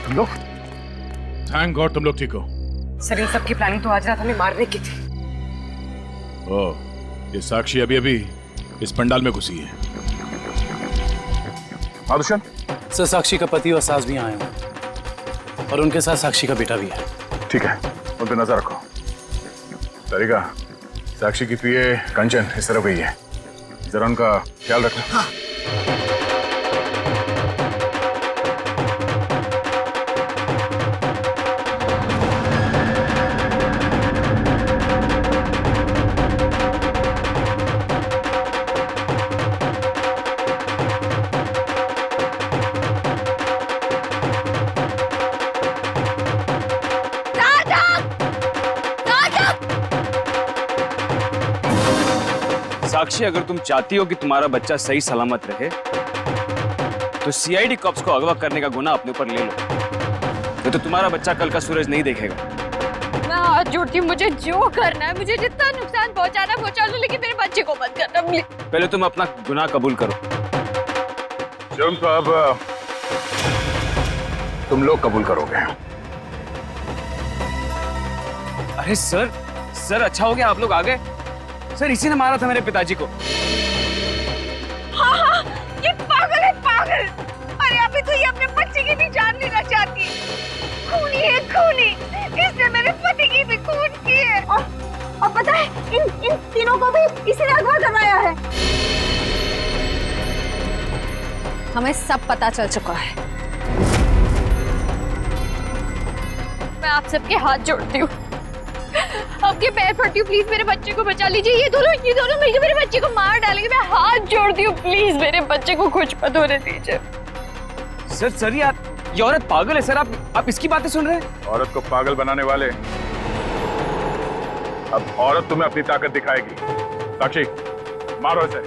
तुम लोग? थैंक गॉड तुम लोग ठीक हो। सर इन सबकी प्लानिंग तो आज रात हमें मारने की थी। ओह, ये साक्षी अभी अभी इस पंडाल में घुसी है। आदर्शन? सर साक्षी का पति और सास भी आए हैं और उनके साथ साक्षी का बेटा भी है। ठीक है, उन पे नजर रखो। तरीका, साक्षी की पीए कंचन इस तरफ गई है, जरा उनका ख्याल रखना। हाँ। साक्षी, अगर तुम चाहती हो कि तुम्हारा बच्चा सही सलामत रहे तो सीआईडी कॉप्स को अगवा करने का गुनाह अपने ऊपर ले लो, तो तुम्हारा बच्चा कल का सूरज नहीं देखेगा। मैं हाथ जोड़ती हूँ, मुझे जो करना है, मुझे जितना नुकसान पहुंचाना है पहुंचा लो, लेकिन मेरे बच्चे को मत करना प्लीज। पहले तुम अपना गुनाह कबूल करो। जुर्म तो अब तुम लोग कबूल करोगे। अरे सर, अच्छा हो गया आप लोग आ गए। सर, इसी ने मारा था मेरे पिताजी को। हाँ, ये पागल है, पागल। अरे अभी तो ये अपने बच्चे की भी जान लेना चाहती है। खूनी है, खूनी। इसने मेरे पति की भी खून की है। और पता है, इन तीनों को भी इसने अगवा करवाया है। हमें सब पता चल चुका है। मैं आप सबके हाथ जोड़ती हूँ, आपके पैर पड़ती हूँ, प्लीज मेरे बच्चे को बचा लीजिए। ये दोनों मिलकर मेरे बच्चे को मार डालेंगे। मैं हाथ जोड़ती हूँ, प्लीज मेरे बच्चे को कुछ मत होने दीजिए। सर ये औरत पागल है सर। आप इसकी बातें सुन रहे हैं? औरत को पागल बनाने वाले, अब औरत तुम्हें अपनी ताकत दिखाएगी। साक्षी, मारो इसे,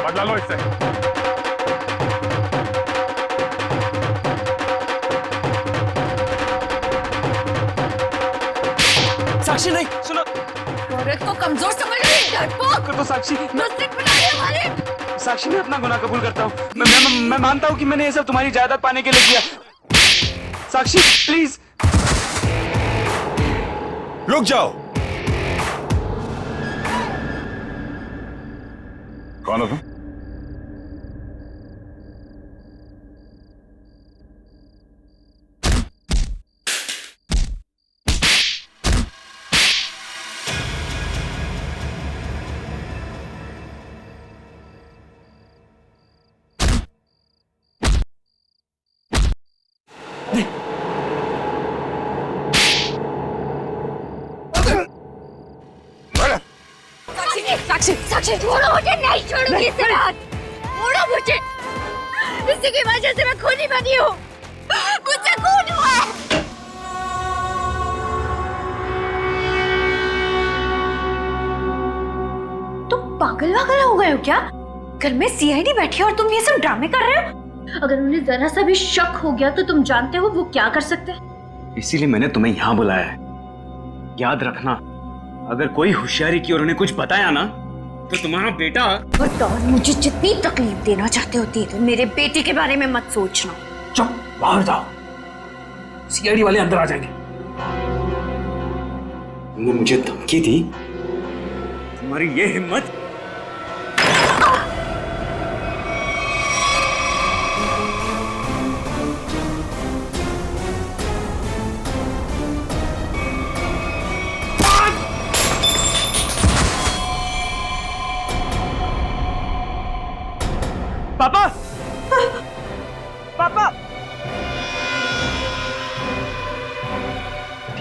बदला लो इससे। साक्षी नहीं, सुनो। औरत को कमजोर समझ रही है, डरपोक। कर दो साक्षी। मस्जिद बनाने वाले। साक्षी, मैं अपना गुनाह कबूल करता हूँ। मैं मानता हूँ कि मैंने ये सब तुम्हारी जायदाद पाने के लिए किया। साक्षी प्लीज। रुक जाओ। कौन हो तुम? साक्षी, छोड़ो मुझे, नहीं छोड़ूंगी इसे रात। छोड़ो मुझे, इसी की वजह से मैं खूनी बनी हूँ। मुझसे खून हुआ है। तुम पागल हो गए हो क्या? घर में सीआईडी बैठी है और तुम ये सब ड्रामे कर रहे हो? अगर उन्हें जरा सा भी शक हो गया तो तुम जानते हो वो क्या कर सकते हैं। इसीलिए मैंने तुम्हें यहाँ बुलाया है। याद रखना, अगर कोई होशियारी की और उन्हें कुछ बताया ना तो तुम्हारा बेटा। और मुझे जितनी तकलीफ देना चाहते होती है तो मेरे बेटे के बारे में मत सोचना। चुप, बाहर जाओ, सीआईडी वाले अंदर आ जाएंगे। तुमने मुझे धमकी दी, तुम्हारी ये हिम्मत।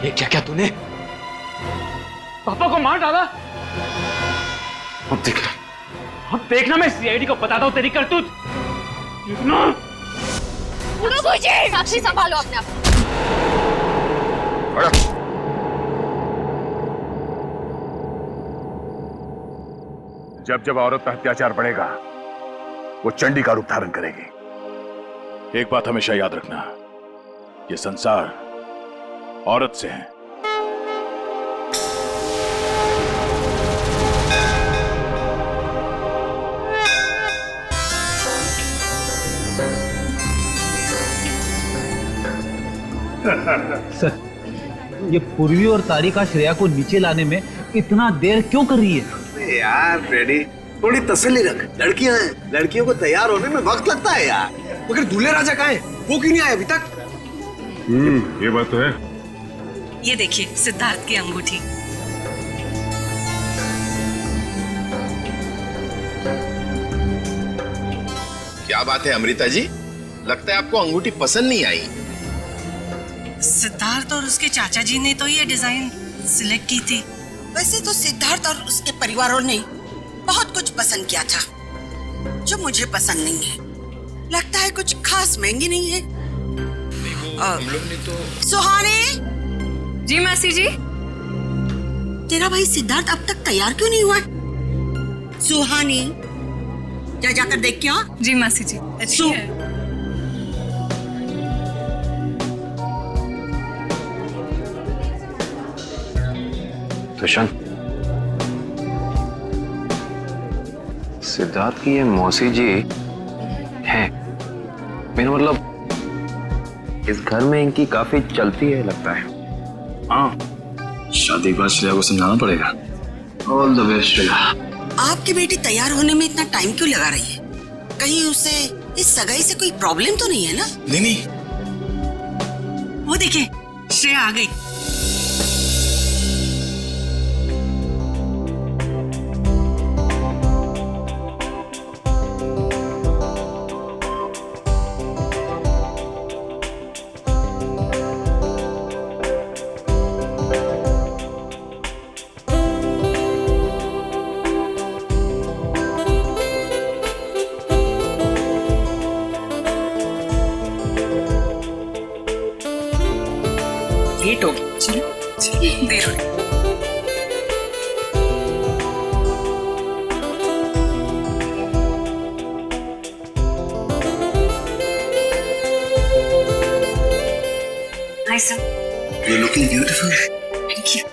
ये क्या क्या तूने? पापा को मार डाला। अब देख, अब देखना मैं सीआईडी को बताता हूँ तेरी करतूत। देखना। साक्षी संभालो अपने आप। जब जब औरत पर अत्याचार बढ़ेगा वो चंडी का रूप धारण करेगी। एक बात हमेशा याद रखना, ये संसार औरत से है। सर, ये पूर्वी और तारिका श्रेया को नीचे लाने में इतना देर क्यों कर रही है? यार फ्रेडी, थोड़ी तसल्ली रख। लड़कियां हैं, लड़कियों को तैयार होने में वक्त लगता है यार। मगर दूल्हे राजा कहाँ हैं? वो क्यों नहीं आए अभी तक? ये बात तो है। ये देखिए सिद्धार्थ की अंगूठी। क्या बात है अमृता जी, लगता है आपको अंगूठी पसंद नहीं आई। सिद्धार्थ और उसके चाचा जी ने तो ये डिजाइन सिलेक्ट की थी। वैसे तो सिद्धार्थ और उसके परिवारों ने बहुत कुछ पसंद किया था जो मुझे पसंद नहीं है। लगता है कुछ खास महंगी नहीं है। हम लोग ने तो। सुहानी जी मासी जी। तेरा भाई सिद्धार्थ अब तक तैयार क्यों नहीं हुआ? सुहानी जा जाकर देख क्या? जी मासी जी। दुष्यंत, सिद्धार्थ की ये मौसी जी हैं। मेरा मतलब इस घर में इनकी काफी चलती है लगता है। हाँ, शादी के बाद श्रेया को समझाना पड़ेगा। All the best Shreya. आपकी बेटी तैयार होने में इतना टाइम क्यों लगा रही है? कहीं उसे इस सगाई से कोई प्रॉब्लम तो नहीं है ना? नहीं। वो देखिए श्रेया आ गई। लेट हो गई। चलो देर हो रही। Hi sir. You're looking beautiful. Thank you.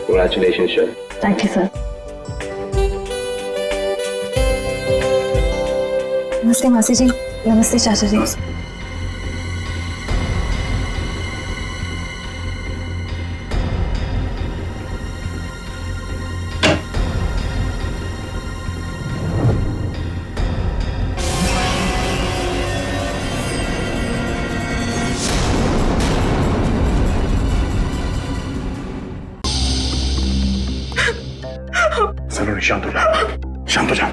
Congratulations, sir. Thank you sir. नमस्ते मासी जी। नमस्ते चाचा जी। सलोनी शांत हो जाओ, शांत हो जाओ।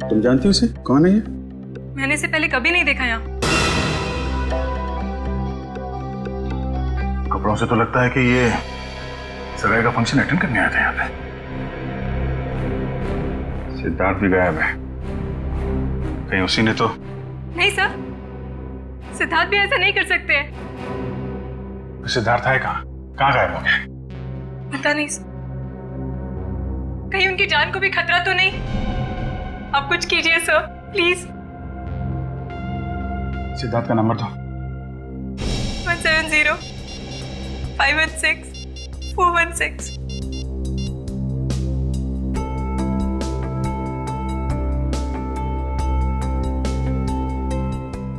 तुम जानती हो इसे? कौन है ये? मैंने इसे पहले कभी नहीं देखा यहाँ। कपड़ों से तो लगता है कि ये सगाई का फंक्शन अटेंड करने आए थे यहाँ पे। सिद्धार्थ भी गायब है, कहीं उसी ने तो। नहीं सर, सिद्धार्थ भी ऐसा नहीं कर सकते हैं। सिद्धार्थ है कहाँ गायब हो गया? पता नहीं सर, कहीं उनकी जान को भी खतरा तो नहीं? आप कुछ कीजिए सर प्लीज। सिद्धार्थ का नंबर दो। 170-516-416।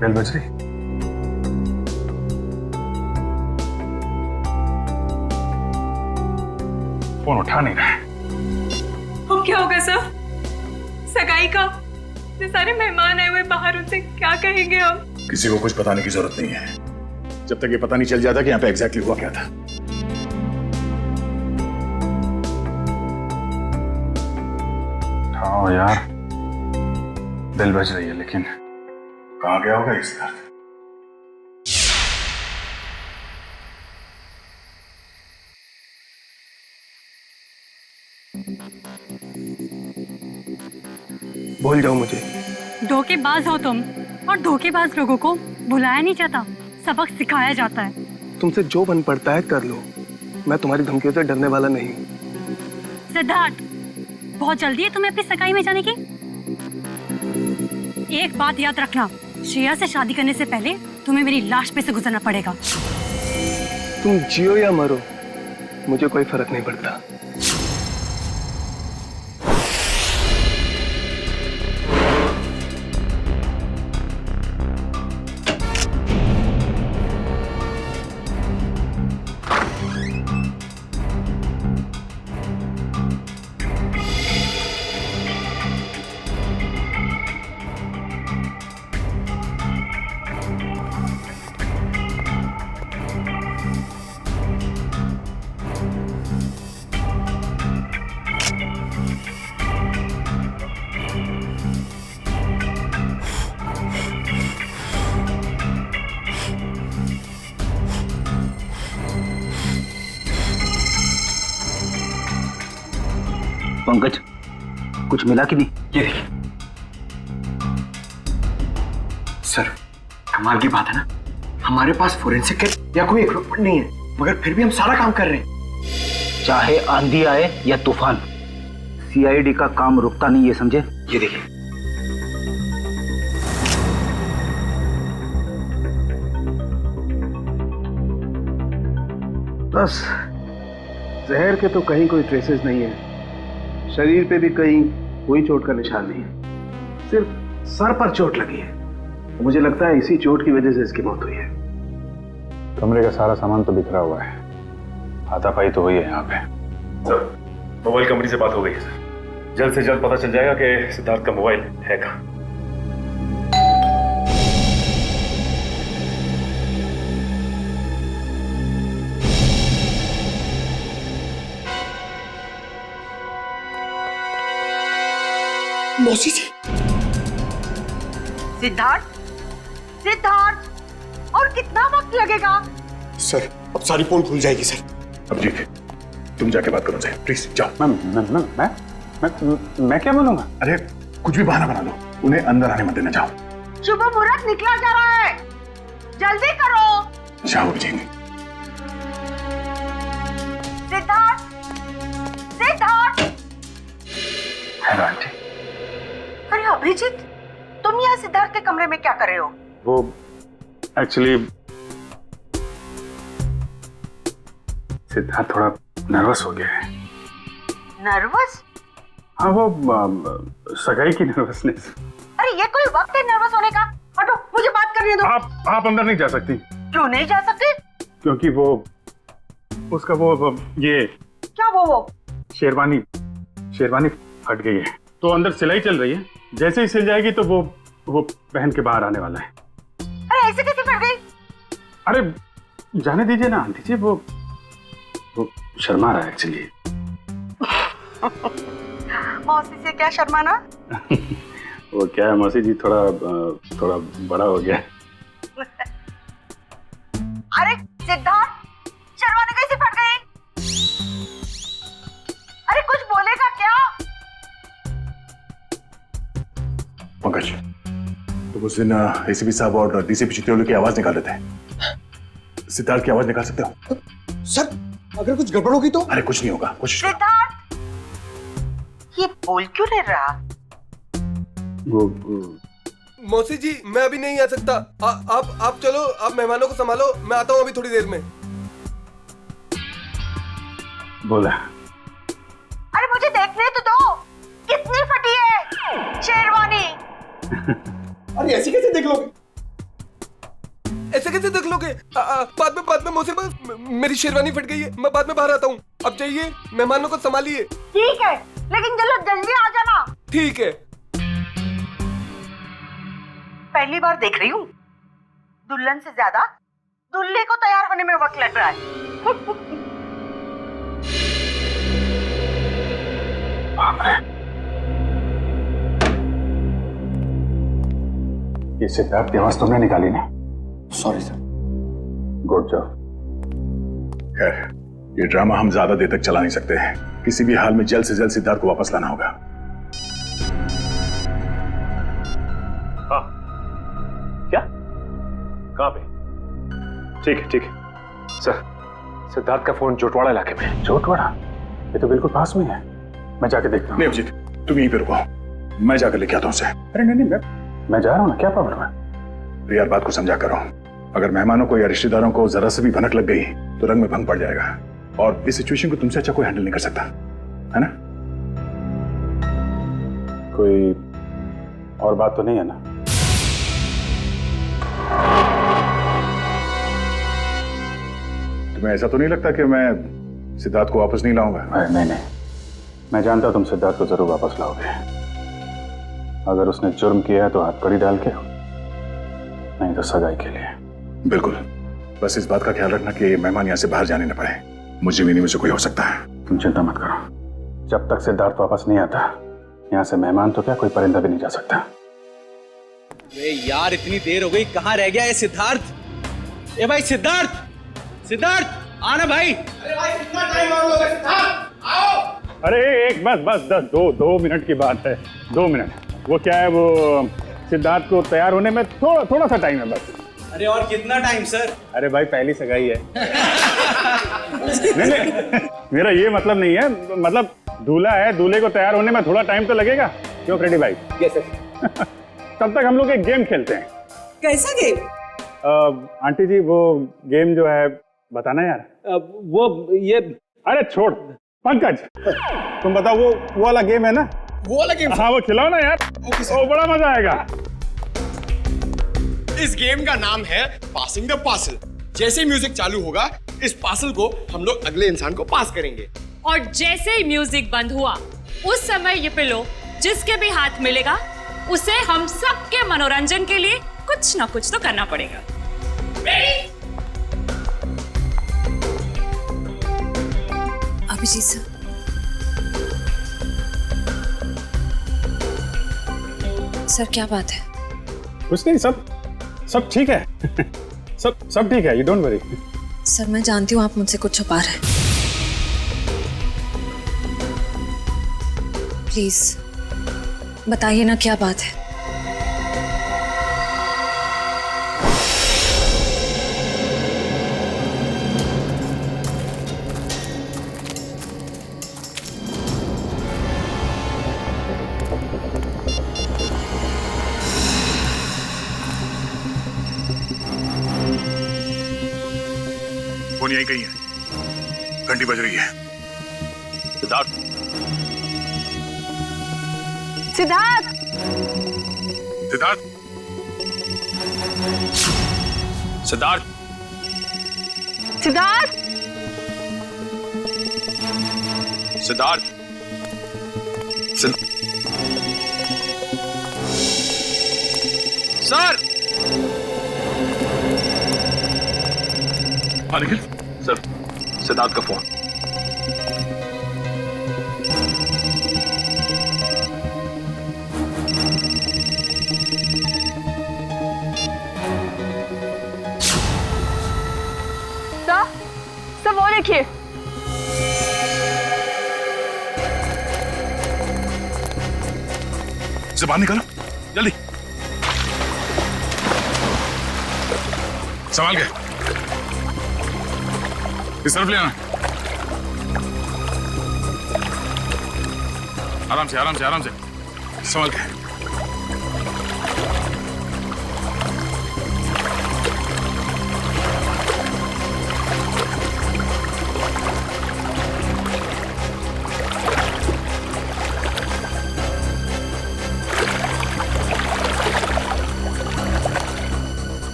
बेल बज रही। फोन उठा नहीं रहा है। हम क्या होगा सब? सगाई का इतने सारे मेहमान आए हुए बाहर, उनसे क्या कहेंगे हम? किसी को कुछ बताने की जरूरत नहीं है जब तक ये पता नहीं चल जाता कि यहाँ पे एग्जैक्टली हुआ क्या था। हाँ यार, दिल बज रही है, लेकिन कहाँ गया होगा इस दर्द? भूल जाओ मुझे। धोखेबाज हो तुम, और धोखेबाज लोगों को भुलाया नहीं जाता, सबक सिखाया जाता है। तुमसे जो बन पड़ता है कर लो, मैं तुम्हारी धमकियों से डरने वाला नहीं। सिद्धार्थ, बहुत जल्दी है तुम्हें अपनी सगाई में जाने की। एक बात याद रखना, श्रेया से शादी करने से पहले तुम्हें मेरी लाश पे से गुजरना पड़ेगा। तुम जियो या मरो, मुझे कोई फर्क नहीं पड़ता। पंकज, कुछ मिला कि नहीं? ये देखिए सर, कमाल की बात है ना, हमारे पास फोरेंसिक किट या कोई इक्विपमेंट नहीं है, मगर फिर भी हम सारा काम कर रहे हैं। चाहे आंधी आए या तूफान, सीआईडी का काम रुकता नहीं है, समझे? ये देखिए, बस जहर के तो कहीं कोई ट्रेसेस नहीं है, शरीर पे भी कहीं कोई चोट का निशान नहीं है, सिर्फ सर पर चोट लगी है। मुझे लगता है इसी चोट की वजह से इसकी मौत हुई है। कमरे का सारा सामान तो बिखरा हुआ है, हाथापाई तो हुई है यहाँ पे। सर, मोबाइल कंपनी से बात हो गई है सर, जल्द से जल्द पता चल जाएगा कि सिद्धार्थ का मोबाइल है कहाँ। मौसी जी। सिद्धार्थ, सिद्धार्थ, और कितना वक्त लगेगा? सर, अब सारी पोल खुल जाएगी सर। अभिजीत, तुम जाके बात करो सर, प्लीज जाओ। मैं क्या बोलूंगा? अरे कुछ भी बहाना बना लो, उन्हें अंदर आने मत देना, जाओ। शुभ मुहूर्त निकला जा रहा है, जल्दी करो। जाओ अभिजीत। सिद्धार्थ, सिद्धार्थ। Hello aunty. अरे अभिजीत, तुम यहाँ सिद्धार्थ के कमरे में क्या कर रहे हो? वो एक्चुअली सिद्धार्थ थोड़ा नर्वस हो गया है। नर्वस? हाँ, वो सगाई की नर्वसनेस। अरे ये कोई वक्त है नर्वस होने का? हटो, मुझे बात करने दो। आप अंदर नहीं जा सकती। क्यों नहीं जा सकते? क्योंकि वो उसका वो ये क्या वो शेरवानी फट गई है, तो अंदर सिलाई चल रही है, जैसे ही सिल जाएगी तो वो पहन के बाहर आने वाला है। अरे ऐसे कैसे फट गई? अरे जाने दीजिए ना आंटी जी, वो शर्मा रहा है एक्चुअली। मौसी से क्या शर्माना? वो क्या है मौसी जी, थोड़ा बड़ा हो गया। अरे सिद्धार्थ, शर्मानी कैसे फट गई? अरे कुछ बोलेगा क्या? पंकज, तो उस दिन एसीपी साहब और डीसीपी चित्रोली की आवाज निकाल रहे थे, सिद्धार्थ की आवाज निकाल सकते हो? सर, अगर कुछ गड़बड़ होगी तो? अरे कुछ नहीं होगा, कुछ। सिद्धार्थ, ये बोल क्यों नहीं रहा? मौसी जी, मैं अभी नहीं आ सकता। आप चलो, आप मेहमानों को संभालो, मैं आता हूँ अभी थोड़ी देर में। बोला। अरे मुझे देखने तो दो, कितनी फटी है शेरवानी। अरे ऐसे कैसे देख लोगे? ऐसे कैसे देख लोगे? बाद में मौसी, मेरी शेरवानी फट गई है, मैं बाद में बाहर आता हूँ। अब जाइए, मेहमानों को संभालिए। ठीक है, लेकिन जल्दी आ जाना। ठीक है। पहली बार देख रही हूँ, दुल्हन से ज्यादा दुल्हे को तैयार होने में वक्त लग रहा है। ये सिद्धार्थ की आवाज तुमने निकाली ना? Sorry sir. Good job. खैर, ये ड्रामा हम ज्यादा देर तक चला नहीं सकते हैं। किसी भी हाल में जल्द से जल्द सिद्धार्थ को वापस लाना होगा। हाँ। क्या? कहाँ पे? ठीक है, ठीक है। सर, सिद्धार्थ का फोन जोटवाड़ा इलाके में है। जोटवाड़ा? ये तो बिल्कुल पास में है। मैं जाके देखता हूँ। नहीं अभिजीत, तुम यहीं पे रुको, मैं जाकर लेके आता हूँ उसे। अरे नहीं नहीं, मैं जा रहा हूँ ना, क्या प्रॉब्लम है? यार बात को समझा करो, अगर मेहमानों को या रिश्तेदारों को जरा से भी भनक लग गई तो रंग में भंग पड़ जाएगा, और इस सिचुएशन को तुमसे अच्छा कोई हैंडल नहीं कर सकता, है ना? कोई और बात तो नहीं है ना? तुम्हें ऐसा तो नहीं लगता कि मैं सिद्धार्थ को वापस नहीं लाऊंगा? नहीं नहीं, मैं जानता हूं तुम सिद्धार्थ को जरूर वापस लाओगे। अगर उसने जुर्म किया है तो हथकड़ी डाल के, नहीं तो सगाई के लिए। बिल्कुल, बस इस बात का ख्याल रखना कि मेहमान यहाँ से बाहर जाने न पाए। मुझे भी नहीं, मुझे कोई हो सकता है। तुम चिंता मत करो, जब तक सिद्धार्थ वापस नहीं आता यहाँ से मेहमान तो क्या कोई परिंदा भी नहीं जा सकता। अरे यार इतनी देर हो गई, कहाँ रह गया ये सिद्धार्थ? ए भाई सिद्धार्थ, सिद्धार्थ आना भाई। अरे भाई कितना टाइम और लोगे? सिद्धार्थ आओ। अरे एक बस 2 मिनट की बात है, 2 मिनट। वो क्या है, वो सिद्धार्थ को तैयार होने में थोड़ा सा टाइम है बस। अरे और कितना टाइम सर? अरे भाई पहली सगाई है। नहीं, मेरा ये मतलब नहीं है, मतलब दूल्हा है, दूल्हे को तैयार होने में थोड़ा टाइम तो लगेगा। क्यों फ्रेडी भाई? Yes sir. तब तक हम लोग एक गेम खेलते हैं। कैसा गेम? आंटी जी वो गेम जो है बताना यार। वो ये, अरे छोड़ पंकज, तुम बताओ वो वाला गेम है ना? वो वाला गेम? हाँ वो खिलाओ ना यार, वो बड़ा मजा आएगा। इस गेम का नाम है पासिंग द पार्सल। जैसे ही म्यूजिक चालू होगा, इस पार्सल को हम लोग अगले इंसान को पास करेंगे। और जैसे ही म्यूजिक बंद हुआ, उस समय ये पिलो जिसके भी हाथ मिलेगा उसे हम सबके मनोरंजन के लिए कुछ ना कुछ तो करना पड़ेगा। अभिजीत सर, सर क्या बात है? कुछ नहीं, सब ठीक है। सब ठीक है, यू डोंट वरी। सर मैं जानती हूँ आप मुझसे कुछ छुपा रहे हैं, प्लीज बताइए ना क्या बात है। फोन यहीं कहीं है, घंटी बज रही है। सिद्धार्थ, सिद्धार्थ, सिद्धार्थ, सिद्धार्थ, सिद्धार्थ, सिद्धार्थ, सर। हाँ निखिल सर, सिद्धार्थ का फोन। सर वो देखिए। से बाहर निकालो जल्दी, संभाल के इस तरफ ले आना। आराम से आराम से आराम से संभाल के।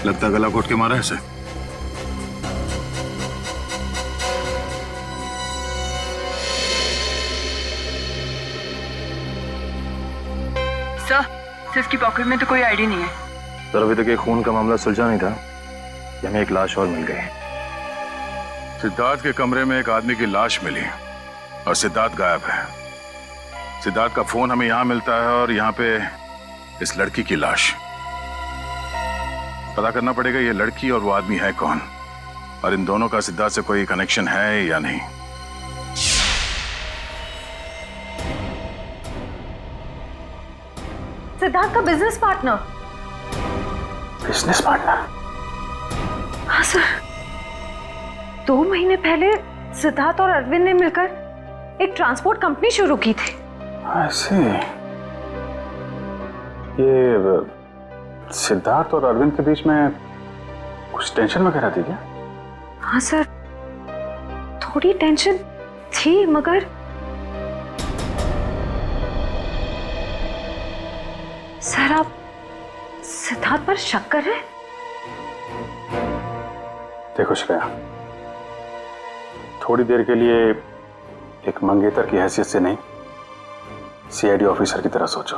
लगता है गला घोट के मारा है इसे। सर इसकी पॉकेट में तो कोई आईडी नहीं है। सर अभी तक ये खून का मामला सुलझा नहीं था कि हमें एक लाश और मिल गई। सिद्धार्थ के कमरे में एक आदमी की लाश मिली और सिद्धार्थ गायब है। सिद्धार्थ का फोन हमें यहां मिलता है और यहां पे इस लड़की की लाश। पता करना पड़ेगा ये लड़की और वो आदमी है कौन, और इन दोनों का सिद्धार्थ से कोई कनेक्शन है या नहीं। सिद्धार्थ का बिजनेस पार्टनर। Business partner? हाँ सर, 2 महीने पहले सिद्धार्थ और अरविंद ने मिलकर एक ट्रांसपोर्ट कंपनी शुरू की थी। ऐसे ये सिद्धार्थ और अरविंद के बीच में कुछ टेंशन वगैरह थी क्या? हाँ सर, थोड़ी टेंशन थी, मगर सर आप सिद्धार्थ पर शक कर रहे हैं? देखो श्रेया, थोड़ी देर के लिए एक मंगेतर की हैसियत से नहीं, सीआईडी ऑफिसर की तरह सोचो।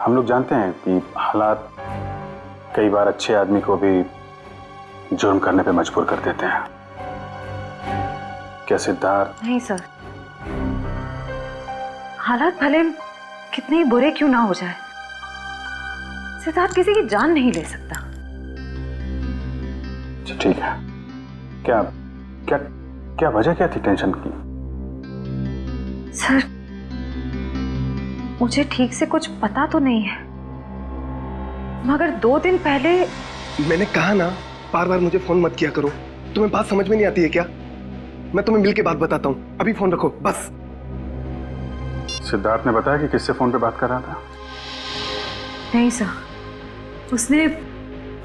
हम लोग जानते हैं कि हालात कई बार अच्छे आदमी को भी जुर्म करने पे मजबूर कर देते हैं। क्या सिद्धार्थ? नहीं सर, हालात भले कितने ही बुरे क्यों ना हो जाए, सिद्धार्थ किसी की जान नहीं ले सकता। ठीक है, क्या क्या क्या वजह क्या थी टेंशन की? सर मुझे ठीक से कुछ पता तो नहीं है, मगर 2 दिन पहले मैंने कहा ना, बार बार मुझे फोन मत किया करो। तुम्हें बात समझ में नहीं आती है क्या? मैं तुम्हें मिल के बात बताता हूँ, अभी फोन रखो बस। सिद्धार्थ ने बताया कि किससे फोन पे बात कर रहा था? नहीं सर,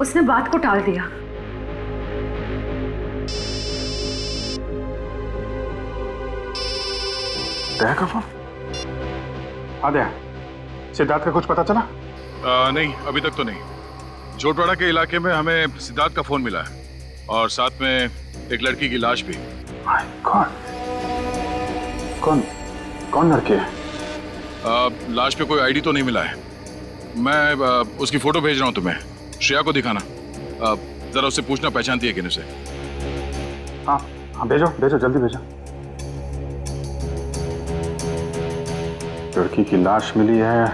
उसने बात को टाल दिया। दया का फोन? हाँ दया, सिद्धार्थ का कुछ पता चला? नहीं, अभी तक तो नहीं। जोटवाड़ा के इलाके में हमें सिद्धार्थ का फोन मिला है और साथ में एक लड़की की लाश भी। कौन लड़की है? लाश पे कोई आईडी तो नहीं मिला है। मैं उसकी फोटो भेज रहा हूँ तुम्हें, श्रेया को दिखाना। जरा उससे पूछना पहचानती है कि नहीं उसे। हाँ भेजो जल्दी भेजो। लड़की की लाश मिली है,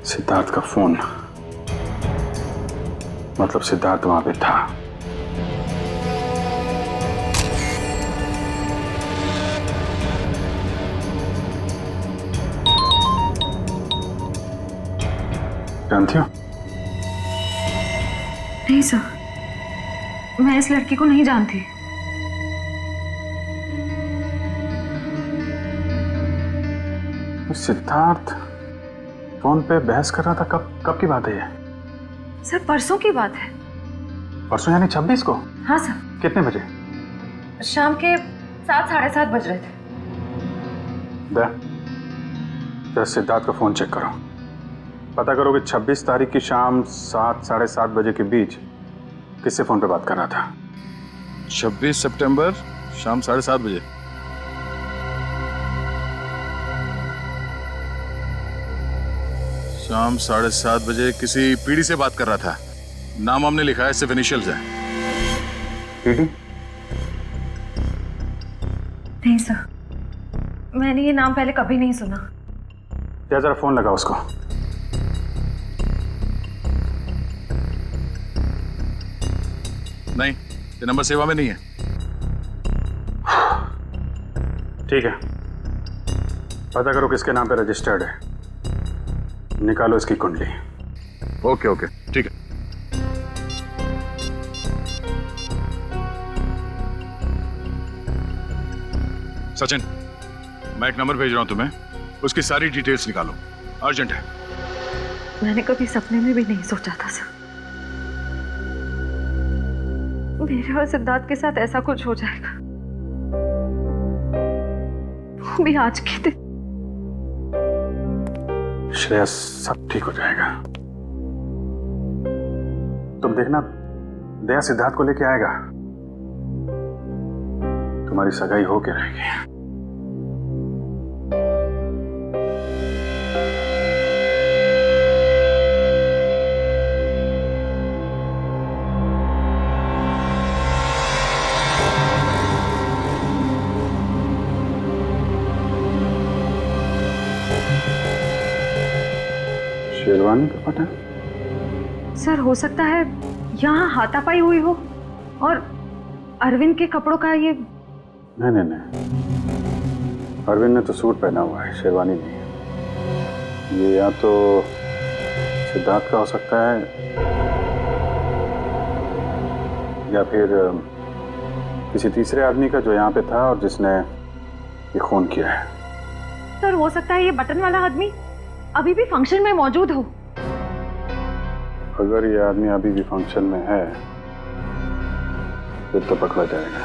सिद्धार्थ का फोन, मतलब सिद्धार्थ वहां पे था। जानती हो? नहीं सर, मैं इस लड़की को नहीं जानती। सिद्धार्थ फोन पे बहस कर रहा था, कब की बात है ये? सर परसों की बात है। परसों यानी 26 को? हाँ सर। कितने बजे? शाम के 7, साढ़े 7 बज रहे थे। जरा सिद्धार्थ का फोन चेक करो, पता करो कि 26 तारीख की शाम 7, साढ़े 7 बजे के बीच किससे फोन पे बात कर रहा था। 26 सितंबर शाम 7:30 बजे। शाम 7:30 बजे किसी पीढ़ी से बात कर रहा था। नाम हमने लिखा है, सिर्फ इनिशियल्स है। पीढ़ी? नहीं सर, मैंने ये नाम पहले कभी नहीं सुना। क्या जरा फोन लगा उसको। नहीं, ये नंबर सेवा में नहीं है। ठीक है, पता करो किसके नाम पे रजिस्टर्ड है, निकालो इसकी कुंडली। ओके ठीक है। सचिन, मैं एक नंबर भेज रहा हूं तुम्हें, उसकी सारी डिटेल्स निकालो, अर्जेंट है। मैंने कभी सपने में भी नहीं सोचा था सर, मेरे और सिद्धार्थ के साथ ऐसा कुछ हो जाएगा, वो भी आज के दिन। श्रेया, सब ठीक हो जाएगा, तुम देखना, दया सिद्धार्थ को लेके आएगा। तुम्हारी सगाई होके रहेगी। शेरवानी का पता? सर हो सकता है यहाँ हाथापाई हुई हो और अरविंद के कपड़ों का ये। नहीं, अरविंद ने तो सूट पहना हुआ है, शेरवानी नहीं है। ये या तो सिद्धार्थ का हो सकता है या फिर किसी तीसरे आदमी का जो यहाँ पे था और जिसने ये खून किया है। सर हो सकता है ये बटन वाला आदमी अभी भी फंक्शन में मौजूद हो। अगर ये आदमी अभी भी फंक्शन में है फिर तो पकड़ा जाएगा।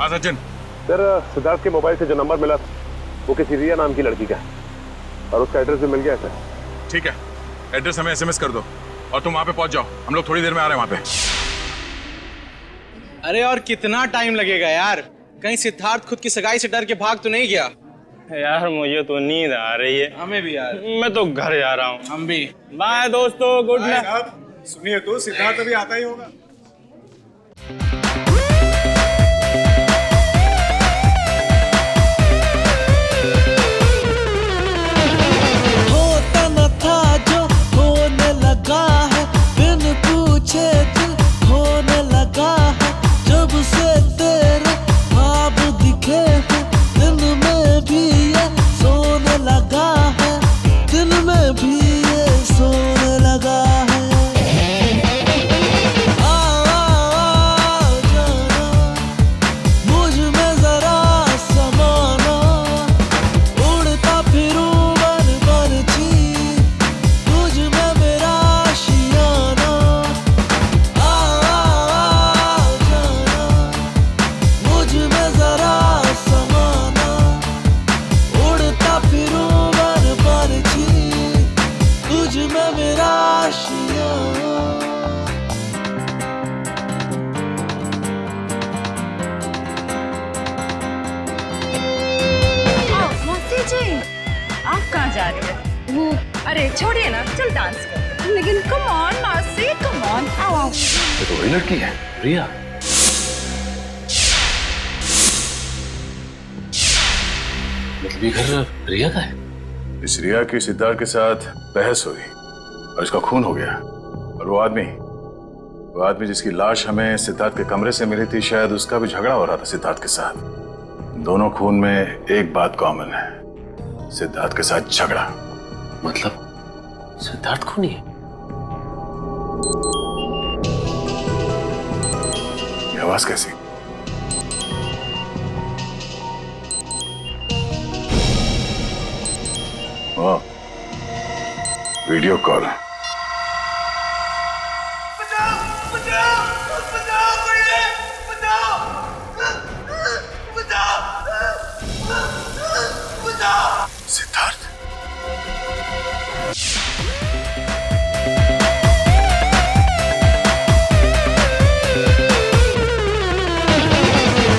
सचिन सर, सिद्धार्थ के मोबाइल से जो नंबर मिला वो किसी रिया नाम की लड़की का है और उसका एड्रेस भी मिल गया सर। ठीक है, एड्रेस हमें एसएमएस कर दो और तुम वहां पे पहुंच जाओ। हम लोग थोड़ी देर में आ रहे हैं वहां पे। अरे और कितना टाइम लगेगा यार? कहीं सिद्धार्थ खुद की सगाई से डर के भाग तो नहीं गया? यार मुझे तो नींद आ रही है। हमें भी यार। मैं तो घर जा रहा हूँ। हम भी। बाय दोस्तों, गुड नाइट। सुनिए तो सिद्धार्थ अभी आता ही होगा। होता न था जो होने लगा है, बिन पूछे दिल होने लगा है। जब से तेरे ख्वाब दिखे हैं, दिन में भी ये सोने लगा है, दिन में भी ये सोने लगा है। मुझ में जरा समाना, उड़ता फिरूं बन बरछी, तुझ में मेरा आशियाना। जाना मुझ में जरा समाना, उड़ता फिरूं बन बरछी, तुझ में मेरा आशियाना। मौसी जी, आप कहाँ जा रही है? वो अरे छोड़िए ना, चल डांस कर। लेकिन कम ऑन मौसी, कम ऑन, आओ आओ। ये तो वही लड़की है, रिया। मतलब ये घर रिया का है? इस रिया की सिद्धार्थ के साथ बहस हुई और इसका खून हो गया। और वो आदमी जिसकी लाश हमें सिद्धार्थ के कमरे से मिली थी, शायद उसका भी झगड़ा हो रहा था सिद्धार्थ के साथ। दोनों खून में एक बात कॉमन है, सिद्धार्थ के साथ झगड़ा। मतलब सिद्धार्थ खूनी है? ये आवाज कैसी? वाह, वीडियो कॉल। सिद्धार्थ,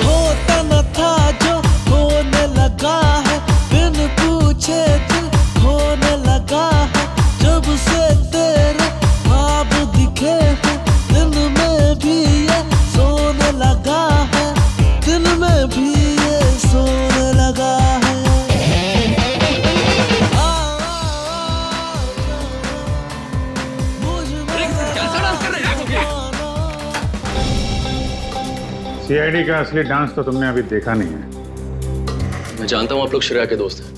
होता न था जो होने लगा है, बिन पूछे दिल होने लगा है। जब से तेरे ख्वाब दिखे हैं, दिन में भी ये सोने लगा है, दिन में भी ये सोने लगा है। सीआईडी का असली डांस तो तुमने अभी देखा नहीं है। मैं जानता हूँ आप लोग श्रेया के दोस्त हैं,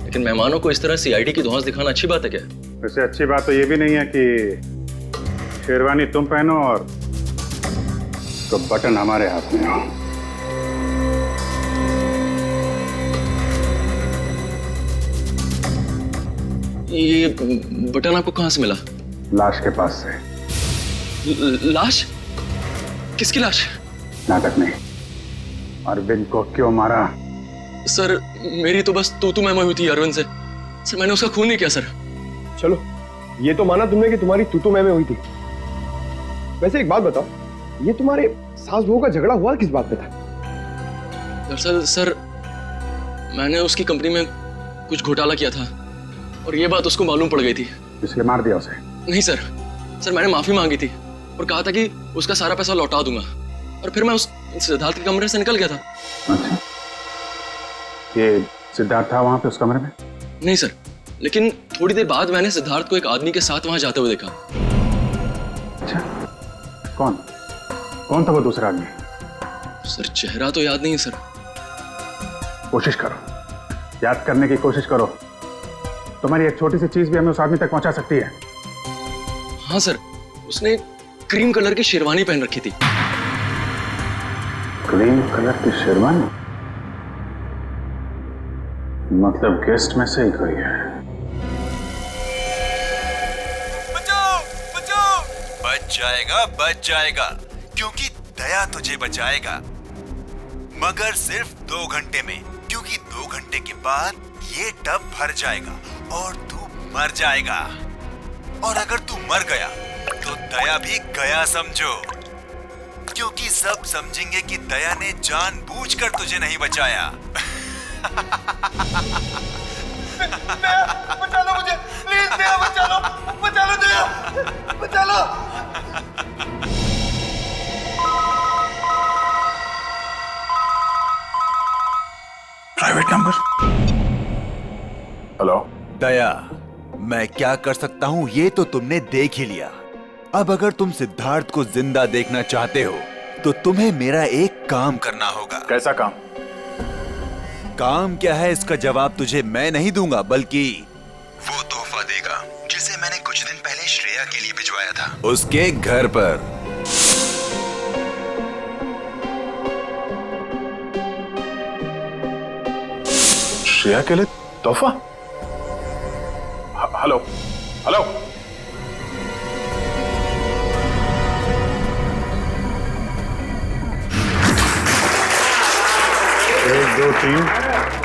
लेकिन मेहमानों को इस तरह सीआईडी की धौंस दिखाना अच्छी बात है क्या? वैसे अच्छी बात तो ये भी नहीं है कि शेरवानी तुम पहनो और तो बटन हमारे हाथ में हो। ये बटन आपको कहाँ से मिला? लाश के पास से। लाश? किसकी लाश? नाटक नहीं। अरविंद को क्यों मारा? सर मेरी तो बस तू मैं हुई थी अरविंद से। सर मैंने उसका खून नहीं किया सर। चलो, ये तो माना तुमने कि तुम्हारी तू मैं हुई थी। वैसे एक बात बताओ, ये तुम्हारे सास बहू का झगड़ा हुआ किस बात पे था? दरअसल सर मैंने उसकी कंपनी में कुछ घोटाला किया था और ये बात उसको मालूम पड़ गई थी, इसलिए मार दिया उसे? नहीं सर, मैंने माफी मांगी थी और कहा था कि उसका सारा पैसा लौटा दूंगा और फिर मैं उस सिद्धार्थ के कमरे से निकल गया था। अच्छा, ये सिद्धार्थ था वहां पे उस कमरे में? नहीं सर, लेकिन थोड़ी देर बाद मैंने सिद्धार्थ को एक आदमी के साथ वहां जाते हुए देखा। अच्छा, कौन था वो दूसरा आदमी? सर चेहरा तो याद नहीं है सर। कोशिश करो, याद करने की कोशिश करो। तुम्हारी एक छोटी सी चीज भी हमें उस आदमी तक पहुंचा सकती है। हाँ सर, उसने क्रीम कलर की शेरवानी पहन रखी थी। क्रीम कलर की शेरवानी? मतलब गेस्ट में से ही कोई है। बच जाएगा क्योंकि दया तुझे बचाएगा, मगर सिर्फ 2 घंटे में, क्योंकि 2 घंटे के बाद ये टब भर जाएगा और तू मर जाएगा। और अगर तू मर गया तो दया भी गया समझो, क्योंकि सब समझेंगे कि दया ने जानबूझकर तुझे नहीं बचाया। बचा लो मुझे, प्लीज दया, बचा लो दया, बचा लो। Private number. हेलो दया, मैं क्या कर सकता हूँ ये तो तुमने देख ही लिया। अब अगर तुम सिद्धार्थ को जिंदा देखना चाहते हो तो तुम्हें मेरा एक काम करना होगा। कैसा काम? काम क्या है इसका जवाब तुझे मैं नहीं दूंगा, बल्कि वो तोहफा देगा जिसे मैंने कुछ दिन पहले श्रेया के लिए भिजवाया था उसके घर पर। श्रेया के लिए तोहफा? Hello hello, 1 2 3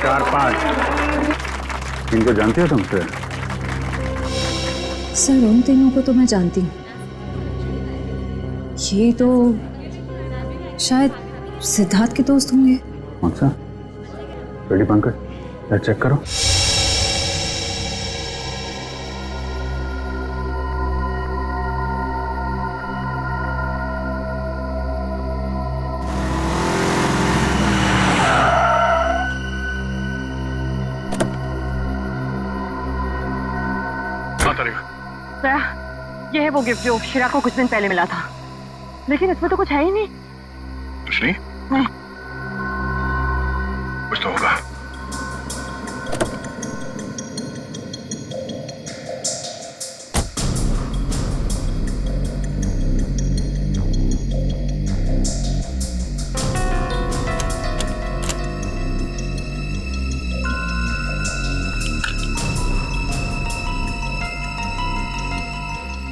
4 5। इनको जानती हो तुम? सर उन तीनों को तो मैं जानती हूँ। ये तो शायद सिद्धार्थ के दोस्त होंगे। अच्छा, रेडी पंकज, चेक करो। ये है वो गिफ्ट जो शिरा को कुछ दिन पहले मिला था, लेकिन इसमें तो कुछ है ही नहीं। कुछ नहीं? नहीं। कुछ तो होगा।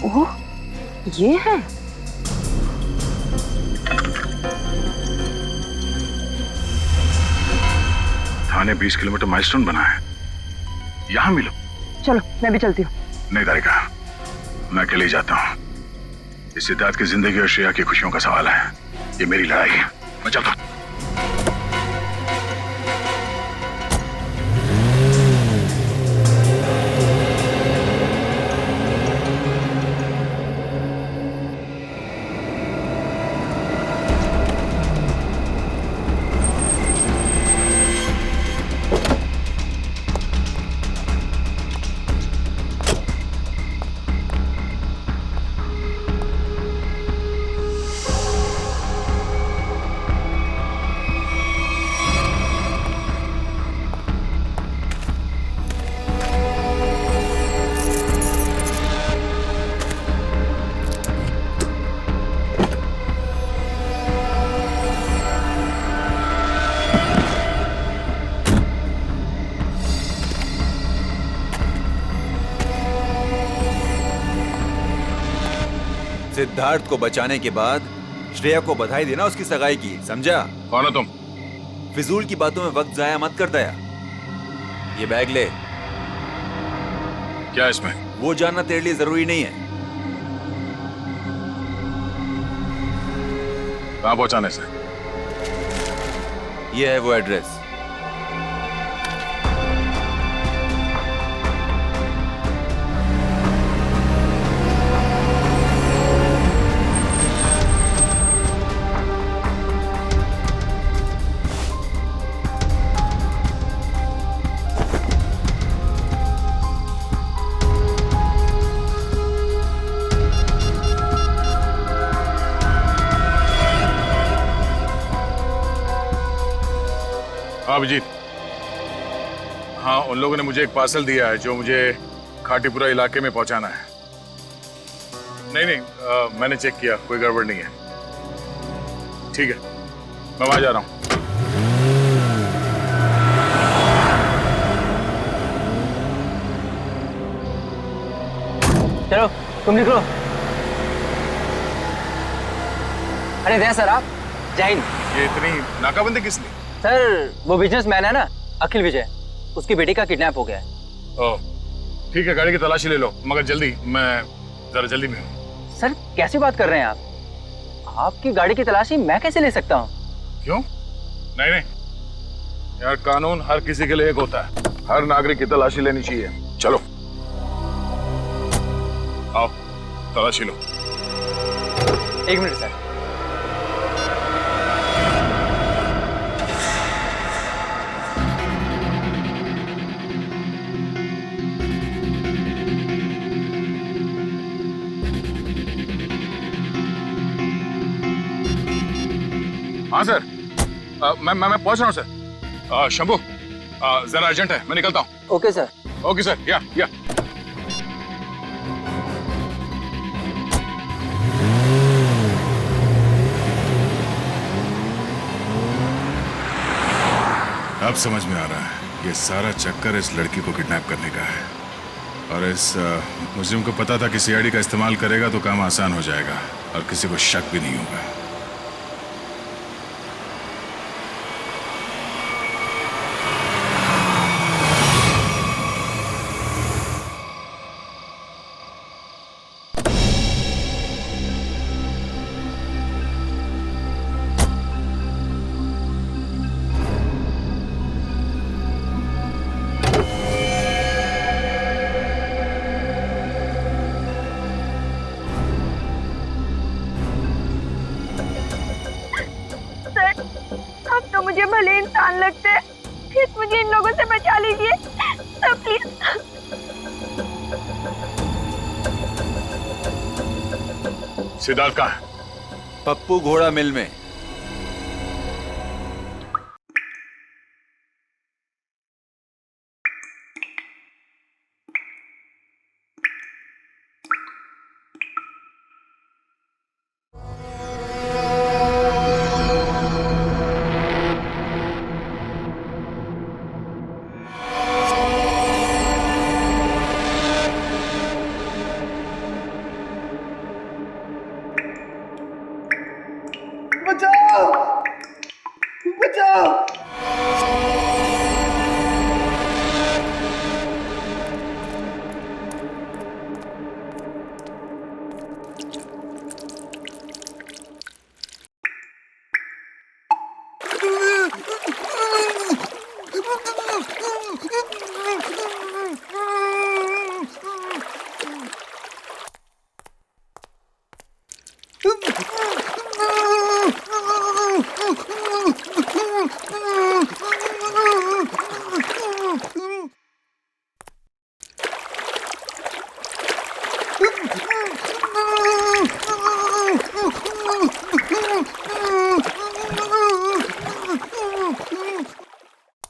ओह, ये है। थाने 20 किलोमीटर माइलस्टोन बना है, यहाँ मिलो। चलो मैं भी चलती हूँ। नहीं करेगा, मैं अकेले ही जाता हूँ। इस सिद्धार्थ की जिंदगी और श्रेया की खुशियों का सवाल है। ये मेरी लड़ाई है, मैं चलता हूँ। सिद्धार्थ को बचाने के बाद श्रेया को बधाई देना उसकी सगाई की, समझा? कौन हो तुम? फिजूल की बातों में वक्त जाया मत कर दया। ये बैग ले, क्या इसमें? वो जानना तेरे लिए जरूरी नहीं है। कहां पहुंचाने से? ये है वो एड्रेस। हाँ अभिजीत, हाँ उन लोगों ने मुझे एक पार्सल दिया है जो मुझे खाटीपुरा इलाके में पहुंचाना है। नहीं, मैंने चेक किया, कोई गड़बड़ नहीं है। ठीक है, मैं वहां जा रहा हूं। चलो तुम निकलो। अरे दया सर, आप जय हिंद। ये इतनी नाकाबंदी किस लिए? सर वो बिजनेसमैन है ना अखिल विजय, उसकी बेटी का किडनैप हो गया है। ओह ठीक है, गाड़ी की तलाशी ले लो, मगर जल्दी, मैं जरा जल्दी में हूँ। सर कैसी बात कर रहे हैं आप? आपकी गाड़ी की तलाशी मैं कैसे ले सकता हूँ? क्यों? नहीं नहीं यार, कानून हर किसी के लिए एक होता है, हर नागरिक की तलाशी लेनी चाहिए। चलो आओ तलाशी लो। एक मिनट सर। हाँ सर, मैं पहुंच रहा हूँ सर। शंभू जरा अर्जेंट है, मैं निकलता हूँ। Okay sir. ओके सर, या अब समझ में आ रहा है, ये सारा चक्कर इस लड़की को किडनैप करने का है। और इस मुजरिम को पता था कि सीआईडी का इस्तेमाल करेगा तो काम आसान हो जाएगा और किसी को शक भी नहीं होगा। मुझे भले इंसान लगते हैं, प्लीज मुझे इन लोगों से बचा लीजिए सर, प्लीज। सिद्धार्थ कहाँ है? पप्पू घोड़ा मिल में। बचाओ! बचाओ!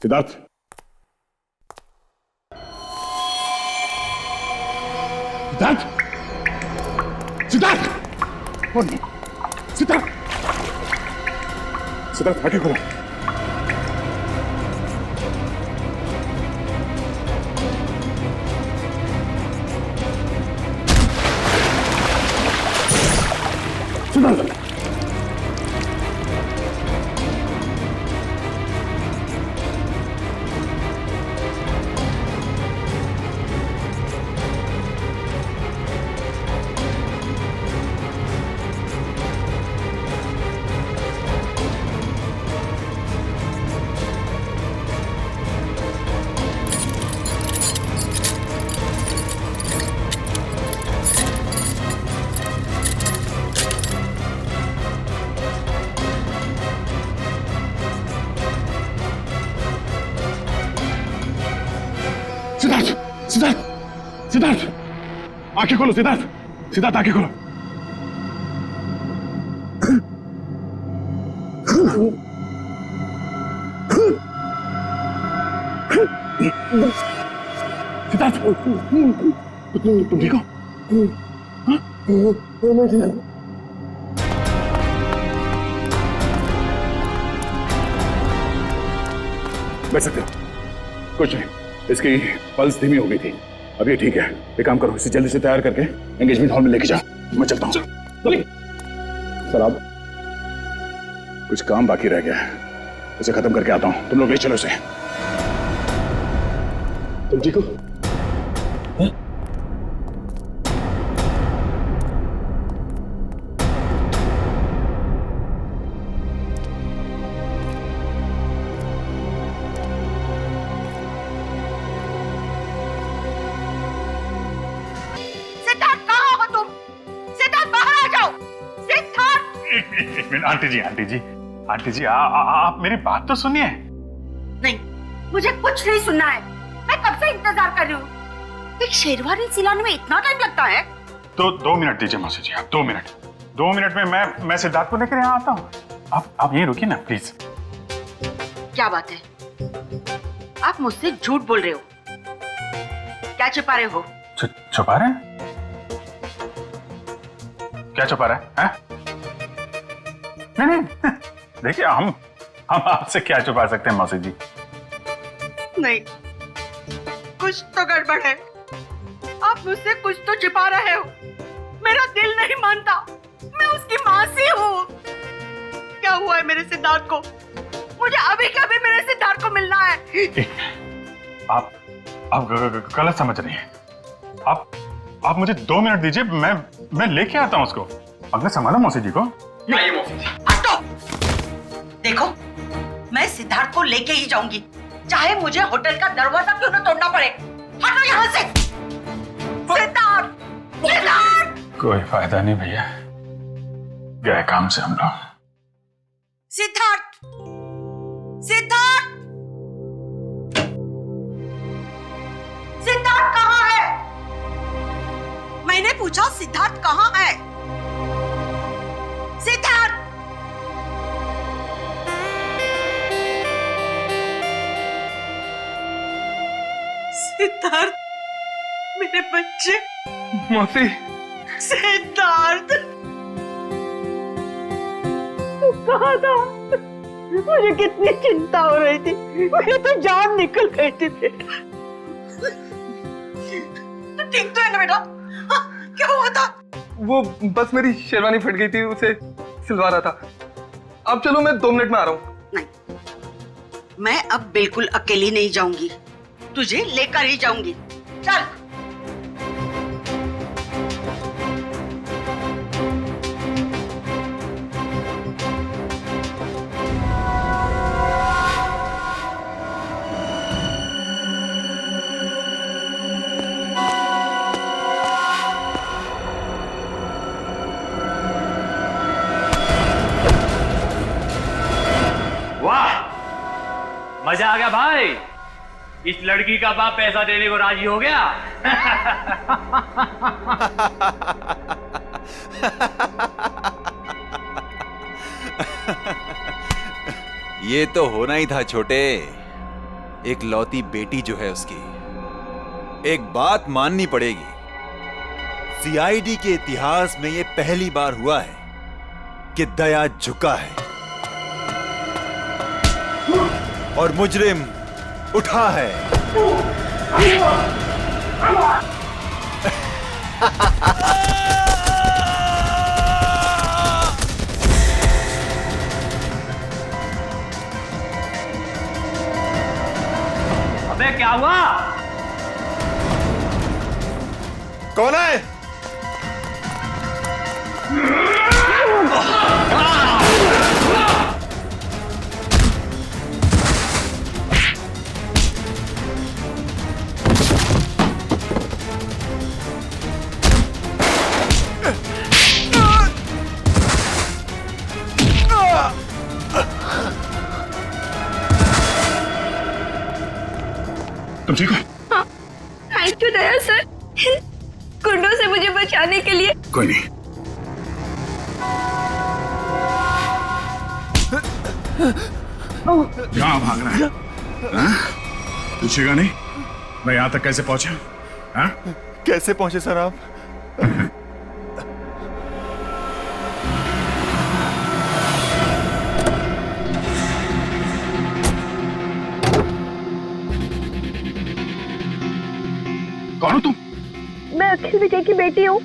सिद्धार्थ, सिद्धार्थ, सिद्धार्थ, सिद्धार्थ, सिद्धार्थ आगे खोलो। सिद्धार्थ, सिद्धार्थ सिद्धार्थ आंखें खोलो सिद्धार्थ सिद्धार्थ आंखें खोलो सिद्धार्थ तुम ठीक हो? बैठ सकते हो। कुछ नहीं, इसकी पल्स धीमी हो गई थी, अब ये ठीक है। एक काम करो, इसे जल्दी से तैयार करके एंगेजमेंट हॉल में लेके जाओ। मैं चलता हूँ। सर आप कुछ काम बाकी रह गया है, उसे खत्म करके आता हूँ। तुम लोग ले चलो इसे। तुम ठीक हो? आंटी जी आप मेरी बात तो सुनिए। नहीं, मुझे कुछ नहीं सुनना है। मैं कब से इंतजार कर रही हूँ। एक शेरवानी सिलाने में इतना टाइम लगता है? तो 2 मिनट दीजिए मौसी जी, आप 2 मिनट। 2 मिनट में मैं सिद्धार्थ को लेकर यहाँ आता हूँ। आप यहीं रुकिए ना प्लीज। क्या बात है, आप मुझसे झूठ बोल रहे हो? क्या छुपा रहे हो? छुपा रहे हैं? क्या छुपा रहे हैं? नहीं देखिए, हम आपसे क्या छुपा सकते हैं मौसी जी? नहीं, कुछ तो गड़बड़ है। आप मुझसे कुछ तो छिपा रहे हो। मेरा दिल नहीं मानता। मैं उसकी माँ सी हूँ। क्या हुआ है मेरे सिद्धार्थ को? मुझे अभी के अभी मेरे सिद्धार्थ को मिलना है। आप गलत समझ रही हैं। आप मुझे 2 मिनट दीजिए, मैं लेके आता हूँ उसको। अपने संभालो मौसी जी को। नहीं मौसी जी, हटो। देखो, मैं सिद्धार्थ को लेके ही जाऊंगी, चाहे मुझे होटल का दरवाजा क्यों न तोड़ना पड़े। हटो यहाँ से। सिद्धार्थ, सिद्धार्थ। कोई फायदा नहीं भैया, गए काम से हम लोग। सिद्धार्थ, सिद्धार्थ, सिद्धार्थ कहाँ है? मैंने पूछा सिद्धार्थ कहाँ है? सिद्धार्थ! सिद्धार्थ, मेरे बच्चे। मौसी। सिद्धार्थ, तू कहाँ था? मुझे कितनी चिंता हो रही थी। मेरी तो जान निकल गई थी बेटा। तू ठीक तो है ना बेटा? क्या हुआ था? वो बस मेरी शेरवानी फट गई थी, उसे सिलवा रहा था। अब चलो, मैं 2 मिनट में आ रहा हूँ। नहीं, मैं अब बिल्कुल अकेली नहीं जाऊंगी, तुझे लेकर ही जाऊंगी। चल। मजा आ गया भाई। इस लड़की का बाप पैसा देने को राजी हो गया। ये तो होना ही था छोटे। एक लौती बेटी जो है उसकी, एक बात माननी पड़ेगी, सीआईडी के इतिहास में ये पहली बार हुआ है कि दया झुका है और मुजरिम उठा है। अबे क्या हुआ? कौन है? तुम ठीक हो? नहीं, तो दया सर, इन गुंडों से मुझे बचाने के लिए। कोई नहीं। कहाँ भाग रहा है? पूछेगा नहीं मैं यहां तक कैसे पहुंचा? हाँ? कैसे पहुंचे सर आप? कौन हो तुम? मैं अखिल विजय की बेटी हूँ।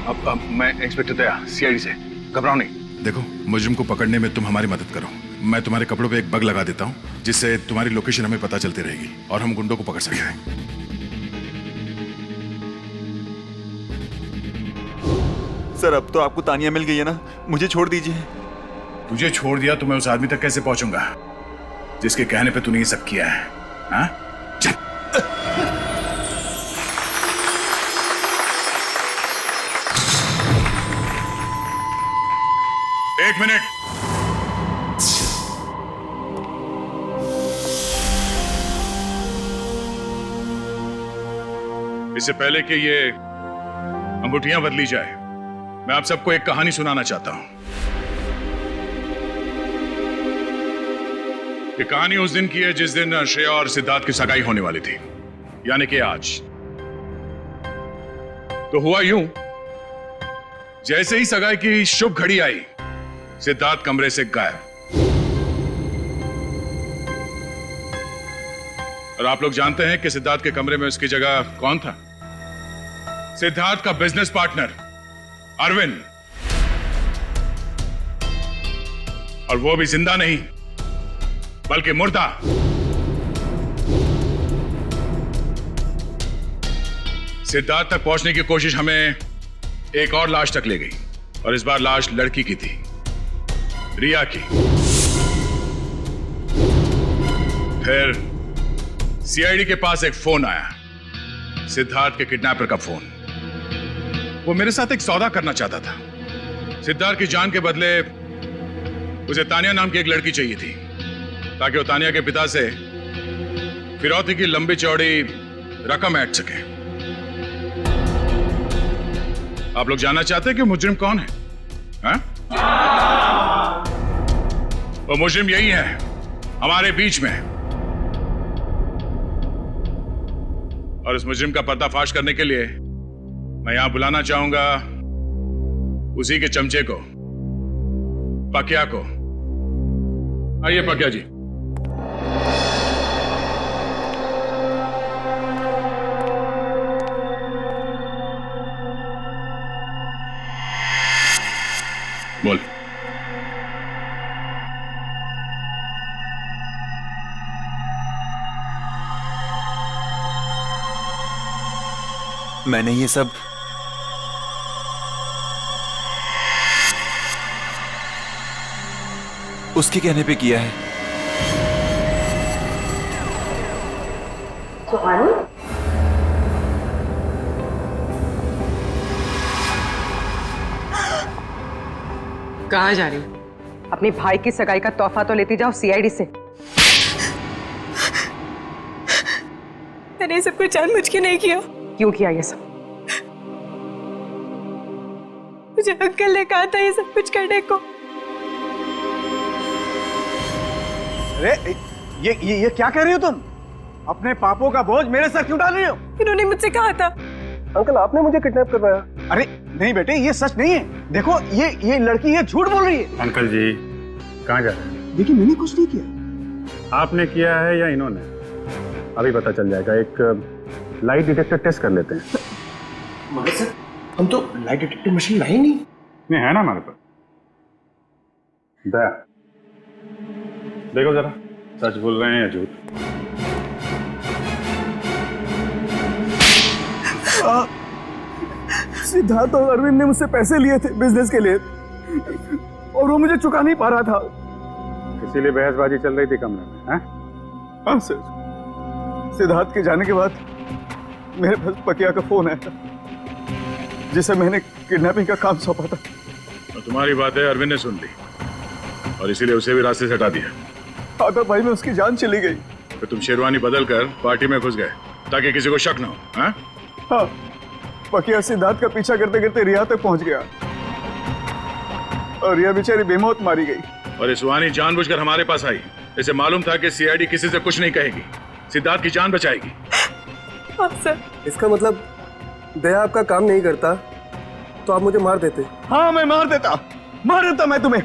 अब मैं इंस्पेक्टर दया, सीआईडी से। घबराओ नहीं। देखो, मुजरिम को पकड़ने में तुम हमारी मदद करो। मैं तुम्हारे कपड़ों पे एक बग लगा देता हूँ, जिससे तुम्हारी लोकेशन हमें पता चलती रहेगी और हम गुंडों को पकड़ सकते हैं। सर अब तो आपको तानिया मिल गई है ना, मुझे छोड़ दीजिए। तुझे छोड़ दिया तो मैं उस आदमी तक कैसे पहुंचूंगा जिसके कहने पे तूने ये सब किया है? हाँ? चल। एक मिनट। इससे पहले कि ये अंगूठियां बदली जाए, मैं आप सबको एक कहानी सुनाना चाहता हूं। ये कहानी उस दिन की है जिस दिन श्रेया और सिद्धार्थ की सगाई होने वाली थी, यानी कि आज। तो हुआ यूं, जैसे ही सगाई की शुभ घड़ी आई, सिद्धार्थ कमरे से गायब। और आप लोग जानते हैं कि सिद्धार्थ के कमरे में उसकी जगह कौन था? सिद्धार्थ का बिजनेस पार्टनर अरविंद। और वो भी जिंदा नहीं बल्कि मुर्दा। सिद्धार्थ तक पहुंचने की कोशिश हमें एक और लाश तक ले गई, और इस बार लाश लड़की की थी, रिया की। फिर सीआईडी के पास एक फोन आया, सिद्धार्थ के किडनैपर का फोन। वो मेरे साथ एक सौदा करना चाहता था। सिद्धार्थ की जान के बदले उसे तानिया नाम की एक लड़की चाहिए थी, ताकि वो तानिया के पिता से फिरौती की लंबी चौड़ी रकम ऐंठ सके। आप लोग जानना चाहते हैं कि मुजरिम कौन है? हाँ? वो मुजरिम यही है, हमारे बीच में। और इस मुजरिम का पर्दाफाश करने के लिए मैं यहां बुलाना चाहूंगा उसी के चमचे को, पकिया को। आइए पकिया जी। बोल। मैंने ये सब उसके कहने पे किया है। सुहानी, कहाँ जा रही? अपनी भाई की सगाई का तोहफा तो लेती जाओ सीआईडी से। मैंने ये सब कुछ जानबूझ के नहीं किया। क्यों किया ये सब? मुझे अंकल ने कहा था ये सब कुछ करने को। अरे ये क्या कह रही हो तुम? अपने पापों का बोझ मेरे सर क्यों डाल रही हो? इन्होंने मुझसे कहा था। अंकल आपने मुझे किडनैप करवाया। अरे नहीं बेटे, ये सच नहीं है। देखो ये लड़की ये झूठ बोल रही है। अंकल जी कहाँ जा रहे हैं? देखिए मैंने कुछ नहीं किया। आपने किया है या इन्होंने? अभी पता चल जाएगा। एक लाइट डिटेक्टर टेस्ट कर लेते हैं। मगर सर हम तो लाइट डिटेक्टर मशीन लाई नहीं। नहीं है ना हमारे पास। दया देखो जरा, सच बोल रहे हैं या झूठ? सिद्धार्थ और अरविंद ने मुझसे पैसे लिए थे बिजनेस के लिए, और वो मुझे चुका नहीं पा रहा था। इसीलिए बहसबाजी चल रही थी कमरे में, हैं? हाँ सर, सिद्धार्थ के जाने के बाद मेरे पास पकिया का फोन आया, जिसे मैंने किडनैपिंग का काम सौंपा था। और तुम्हारी बातें अरविंद ने सुन ली और इसीलिए उसे भी रास्ते से हटा दिया। आधा भाई में उसकी जान चली गई। फिर तुम शेरवानी बदल कर पार्टी में घुस गए। ताकि किसी को शक न हो। हाँ? हाँ, बकिया सिद्धार्थ का पीछा करते करते रिया तक पहुंच गया और रिया बेचारी बेमौत मारी गई। और इस वानी जानबूझकर हमारे पास आई। इसे मालूम था कि सीआईडी किसी से कुछ नहीं कहेगी, सिद्धार्थ की जान बचाएगी। सर, इसका मतलब दया आपका काम नहीं करता तो आप मुझे मार देते। हाँ, मैं मार देता मैं तुम्हें,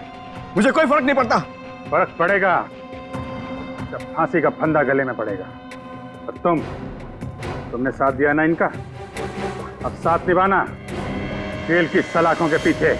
मुझे कोई फर्क नहीं पड़ता। फर्क पड़ेगा जब फांसी का फंदा गले में पड़ेगा। और तुमने साथ दिया ना इनका, अब साथ निभाना जेल की सलाखों के पीछे।